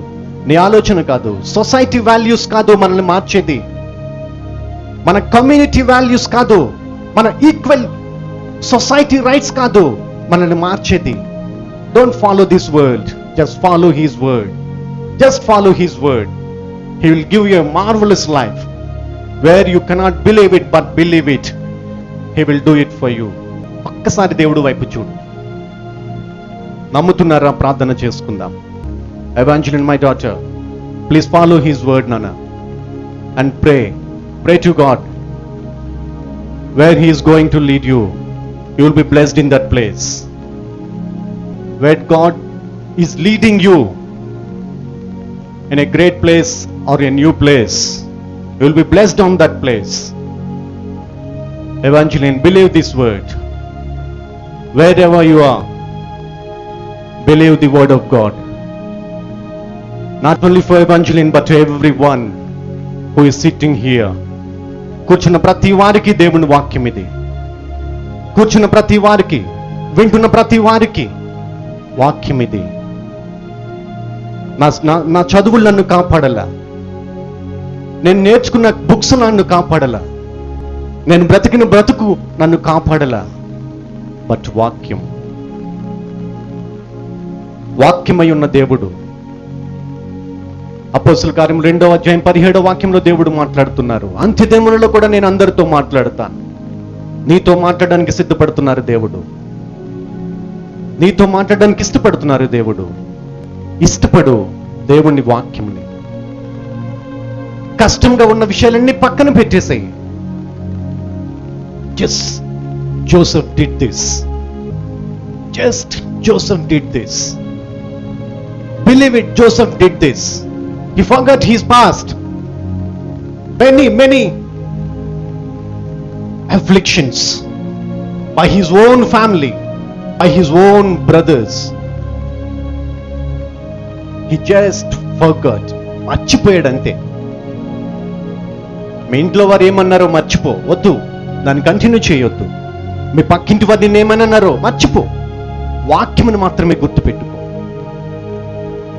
నీ ఆలోచన కాదు, సొసైటీ వాల్యూస్ కాదు మనల్ని మార్చేది, మన కమ్యూనిటీ వాల్యూస్ కాదు, మన ఈక్వల్ సొసైటీ రైట్స్ కాదు మనల్ని మార్చేది. Don't follow this word, just follow his word. Just follow his word. He will give you a marvellous life. Where you cannot believe it but believe it, he will do it for you. ఒక్కసారి దేవుడు వైపు చూడు. నమ్ముతున్నారా? ప్రార్థన చేసుకుందాం. Evangeline, my daughter, please follow his word నాన్న, and pray to God. Where he is going to lead you, you will be blessed in that place. Where God is leading you in a great place or a new place, you will be blessed on that place. Evangeline, believe this word. Wherever you are, believe the word of God. Not only for Evangeline, but to everyone who is sitting here. కూర్చున్న ప్రతి వారికి దేవుని వాక్యం ఇది. కూర్చున్న ప్రతి వారికి, వింటున్న ప్రతి వారికి వాక్యం ఇది. నా చదువులు నన్ను కాపాడలా, నేను నేర్చుకున్న బుక్స్ నన్ను కాపాడలా, నేను బ్రతికిన బ్రతుకు నన్ను కాపాడలా, బట్ వాక్యమై ఉన్న దేవుడు. అపోస్తలుల కార్యం 2వ అధ్యాయం 17వ వాక్యంలో దేవుడు మాట్లాడుతున్నారు. అంత్యదినములలో కూడా నేను అందరితో మాట్లాడతాను. నీతో మాట్లాడడానికి సిద్ధపడుతున్నారు దేవుడు. నీతో మాట్లాడడానికి ఇష్టపడుతున్నారు దేవుడు. ఇష్టపడు దేవుని వాక్యంని. కష్టంగా ఉన్న విషయాలన్నీ పక్కన పెట్టేసాయి. Joseph did this. Joseph did this. Believe it, Joseph did this. He forgot his past. Many afflictions by his own family, by his own brothers. He just forgot. మర్చిపోయాడు అంతే. మీ ఇంట్లో వారు ఏమన్నారో మర్చిపో, వద్దు, దాన్ని కంటిన్యూ చేయొద్దు. మీ పక్కింటి వారు నిన్ను ఏమన్నారో మర్చిపో, వాక్యమును మాత్రమే గుర్తుపెట్టుకో.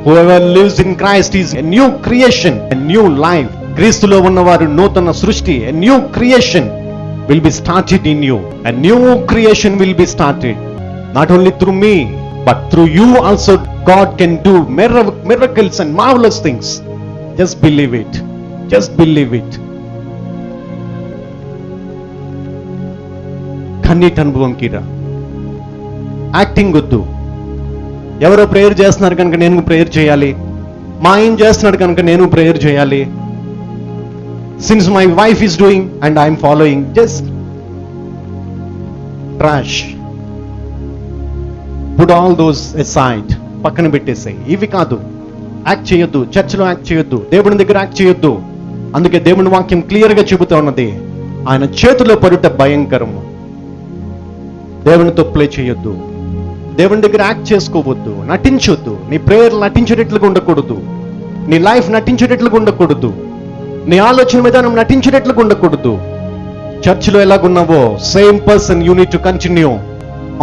Whoever lives in Christ is a new creation, a new life. క్రీస్తులో ఉన్నవారు నూతన సృష్టి. A new creation will be started in you. A new creation will be started. Not only through me, but through you also God can do miracles and marvelous things. Just believe it. Just believe it. కన్నీటి అనుభవం కిరా. Acting వద్దు. ఎవరో prayer చేస్తున్నారు కనుక నేను prayer చేయాలి, మా ఆయన చేస్తున్నాడు కనుక నేను ప్రేయర్ చేయాలి. Since my wife is doing and I'm following, just trash. Put all those aside, పక్కన పెట్టేసాయి. ఇవి కాదు. యాక్ట్ చేయొద్దు, చర్చిలో యాక్ట్ చేయొద్దు, దేవుని దగ్గర యాక్ట్ చేయొద్దు. అందుకే దేవుని వాక్యం క్లియర్గా చెబుతా ఉన్నది, ఆయన చేతిలో పడుట భయంకరము. దేవునితో ప్లే చేయొద్దు, దేవుని దగ్గర యాక్ట్ చేసుకోవద్దు, నటించొద్దు. నీ ప్రేయర్ నటించేటట్లుగా ఉండకూడదు, నీ లైఫ్ నటించేటట్లుగా ఉండకూడదు, నీ ఆలోచన విధానం నటించేటట్లుగా ఉండకూడదు. చర్చిలో ఎలాగున్నావో same person you need to continue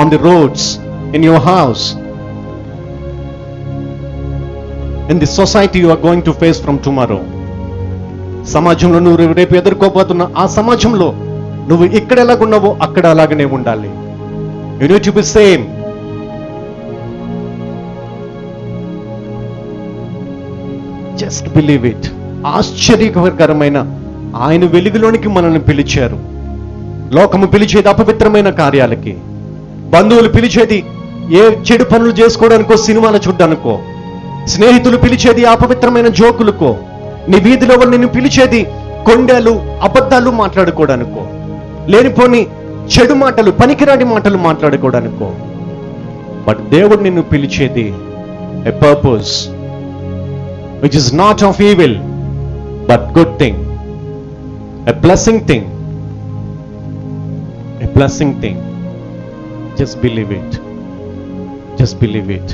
on the roads, in your house, in the society you are going to face from tomorrow. సమాజంలో నువ్వు రేపు ఎదుర్కోబోతున్న ఆ సమాజంలో నువ్వు ఇక్కడ ఎలాగున్నావో అక్కడ అలాగనే ఉండాలి. You need to be same. Just believe it. ఆశ్చర్యకరమైన ఆయన వెలుగులోనికి మనల్ని పిలిచారు. లోకము పిలిచేది అపవిత్రమైన కార్యాలకి, బంధువులు పిలిచేది ఏ చెడు పనులు చేసుకోవడానికో, సినిమాలు చూడ్డానికో, స్నేహితులు పిలిచేది అపవిత్రమైన జోకులకో, నీ వీధిలో వాళ్ళు నిన్ను పిలిచేది కొండలు అబద్ధాలు మాట్లాడుకోవడానికో, లేనిపోని చెడు మాటలు పనికిరాని మాటలు మాట్లాడుకోవడానికో. బట్ దేవుడు నిన్ను పిలిచేది a purpose which is not of evil but good thing, a blessing thing, a blessing thing. Just believe it. Just believe it.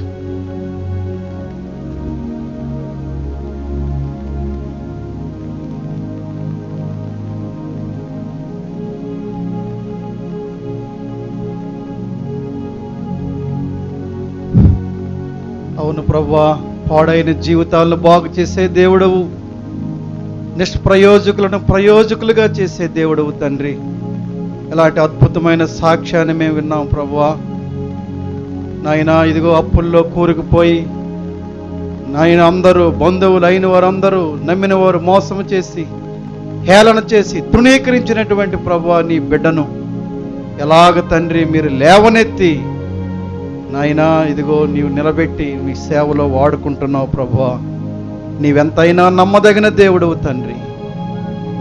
అవును ప్రభువా, పాడైన జీవితాలను బాగు చేసే దేవుడవు, నిష్ప్రయోజకులను ప్రయోజకులుగా చేసే దేవుడవు తండ్రి. ఇలాంటి అద్భుతమైన సాక్ష్యాన్ని మేము విన్నాం ప్రభువా. నాయన, ఇదిగో అప్పుల్లో కూరుకుపోయి నాయన అందరూ బంధువులు అయిన వారందరూ నమ్మిన వారు మోసం చేసి హేళన చేసి తృణీకరించినటువంటి ప్రభువా నీ బిడ్డను ఎలాగ తండ్రి మీరు లేవనెత్తి నాయనా ఇదిగో నీవు నిలబెట్టి మీ సేవలో వాడుకుంటున్నావు ప్రభువా. నీవెంతైనా నమ్మదగిన దేవుడువు తండ్రి.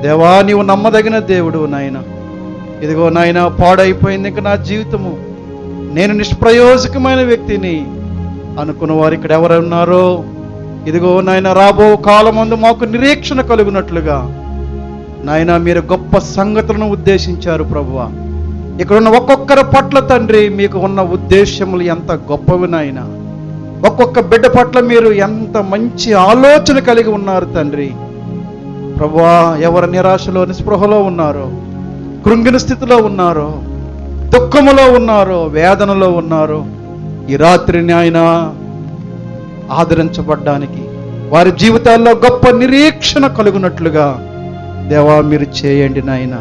దేవా నీవు నమ్మదగిన దేవుడు నాయన. ఇదిగో నాయన పాడైపోయింది ఇంక నా జీవితము, నేను నిష్ప్రయోజకమైన వ్యక్తిని అనుకున్న వారు ఇక్కడ ఎవరు ఉన్నారో ఇదిగో నాయన రాబో కాలమందు మాకు నిరీక్షణ కలుగునట్లుగా నాయన మీరు గొప్ప సంగతులను ఉద్దేశించారు ప్రభువా. ఇక్కడ ఉన్న ఒక్కొక్కరి పట్ల తండ్రి మీకు ఉన్న ఉద్దేశములు ఎంత గొప్పవి నాయన. ఒక్కొక్క బిడ్డ పట్ల మీరు ఎంత మంచి ఆలోచన కలిగి ఉన్నారు తండ్రి. ప్రభువా ఎవరు నిరాశలో నిస్పృహలో ఉన్నారో, కృంగిన స్థితిలో ఉన్నారో, దుఃఖములో ఉన్నారో, వేదనలో ఉన్నారో ఈ రాత్రిని ఆయన ఆదరించబడ్డానికి వారి జీవితాల్లో గొప్ప నిరీక్షణ కలుగునట్లుగా దేవా మీరు చేయండి నాయన.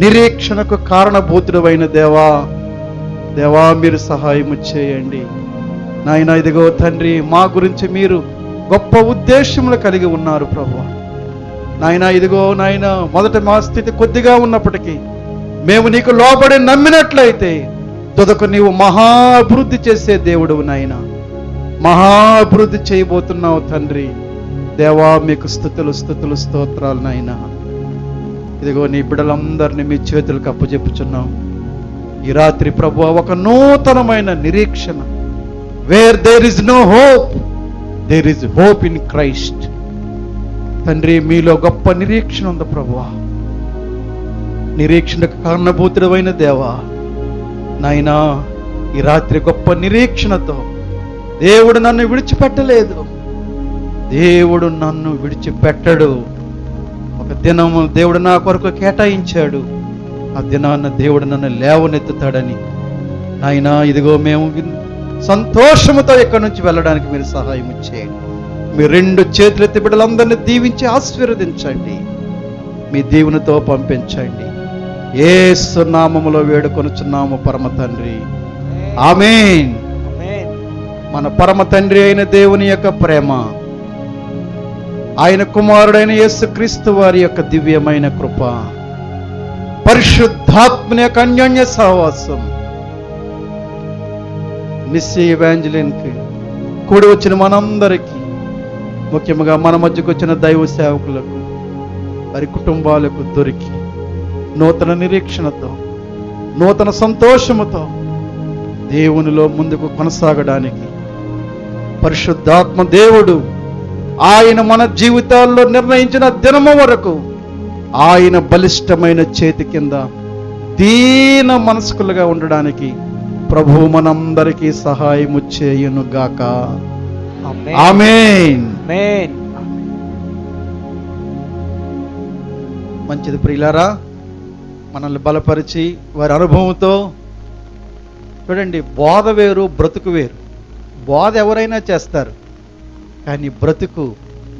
నిరీక్షణకు కారణభూతుడైన దేవా, దేవా మీరు సహాయము చేయండి నాయన. ఇదిగో తండ్రి మా గురించి మీరు గొప్ప ఉద్దేశములు కలిగి ఉన్నారు ప్రభువా నాయన. ఇదిగో నాయన మొదట మా స్థితి కొద్దిగా ఉన్నప్పటికీ మేము నీకు లోబడి నమ్మినట్లయితే తుదకు నీవు మహాభివృద్ధి చేసే దేవుడువు నాయన. మహాభివృద్ధి చేయబోతున్నావు తండ్రి. దేవా మీకు స్తుతులు స్తుతులు స్తోత్రాలు నాయన. ఇదిగో నీ బిడ్డలందరినీ మీ చేతులకు అప్పచెప్పుచున్నాం ఈ రాత్రి ప్రభువా. ఒక నూతనమైన నిరీక్షణ, where there is no hope there is hope in Christ. తండ్రి మీలో గొప్ప నిరీక్షణ ఉంది ప్రభువా. నిరీక్షణకు కారణభూతుడైన దేవా నాయనా, ఈ రాత్రి గొప్ప నిరీక్షణతో దేవుడు నన్ను విడిచిపెట్టలేదు, దేవుడు నన్ను విడిచిపెట్టడు. ఒక దినము దేవుడు నా కొరకు కేటాయించాడు, ఆ దినాన్న దేవుడు నన్ను లేవనెత్తుతాడని నాయనా. ఇదిగో మేము సంతోషముతో ఇక్కడి నుంచి వెళ్ళడానికి మీరు సహాయం చేయండి. మీ రెండు చేతులెత్తి బిడ్డలందరినీ దీవించి ఆశీర్వదించండి, మీ దీవెనతో పంపించండి. యేసు నామములో వేడుకొనుచున్నాము పరమ తండ్రి, ఆమేన్. మన పరమ తండ్రి అయిన దేవుని యొక్క ప్రేమ, ఆయన కుమారుడైన యేసుక్రీస్తు వారి యొక్క దివ్యమైన కృప, పరిశుద్ధాత్మని యొక్క అన్యోన్య సహవాసం, మిస్సీ ఎవాంజలిన్కి కూడి వచ్చిన మనందరికీ, ముఖ్యంగా మన మధ్యకు వచ్చిన దైవ సేవకులకు, వారి కుటుంబాలకు దొరికి నూతన నిరీక్షణతో, నూతన సంతోషముతో దేవునిలో ముందుకు కొనసాగడానికి పరిశుద్ధాత్మ దేవుడు ఆయన మన జీవితాల్లో నిర్ణయించిన దినము వరకు ఆయన బలిష్టమైన చేతి కింద దీన మనస్కులుగా ఉండడానికి ప్రభువు మనందరికీ సహాయము చేయునుగాక. ఆమేన్. మంచిది ప్రియులారా, మనల్ని బలపరిచి వారి అనుభవంతో చూడండి, బోధ వేరు బ్రతుకు వేరు. బోధ ఎవరైనా చేస్తారు, కానీ బ్రతుకు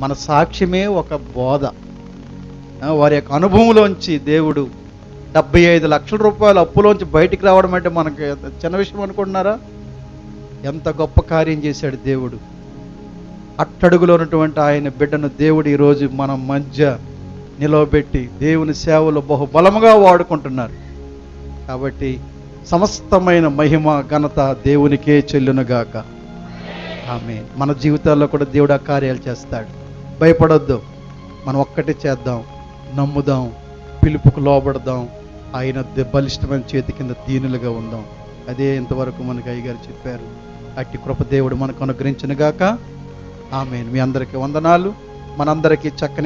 మన సాక్ష్యమే ఒక బోధ. వారి యొక్క అనుభవంలోంచి దేవుడు 75 లక్షల రూపాయల అప్పులోంచి బయటికి రావడం అంటే మనకి చిన్న విషయం అనుకుంటున్నారా? ఎంత గొప్ప కార్యం చేశాడు దేవుడు. అట్టడుగులో ఉన్నటువంటి ఆయన బిడ్డను దేవుడు ఈరోజు మన మధ్య నిలవబెట్టి దేవుని సేవలో బహుబలముగా వాడుకుంటున్నారు. కాబట్టి సమస్తమైన మహిమ ఘనత దేవునికే చెల్లునుగాక. ఆమేన్. మన జీవితాల్లో కూడా దేవుడు ఆ కార్యాలు చేస్తాడు. భయపడొద్దు, మనం ఒక్కటే చేద్దాం, నమ్ముదాం, పిలుపుకు లోబడదాం, ఆయన బలిష్టమైన చేతి కింద దీనులుగా ఉందాం. అదే ఇంతవరకు మనకు అయ్యగారు చెప్పారు. అట్టి కృప దేవుడు మనకు అనుగ్రహించునుగాక. ఆమేన్. మీ అందరికీ వందనాలు. మనందరికీ చక్కని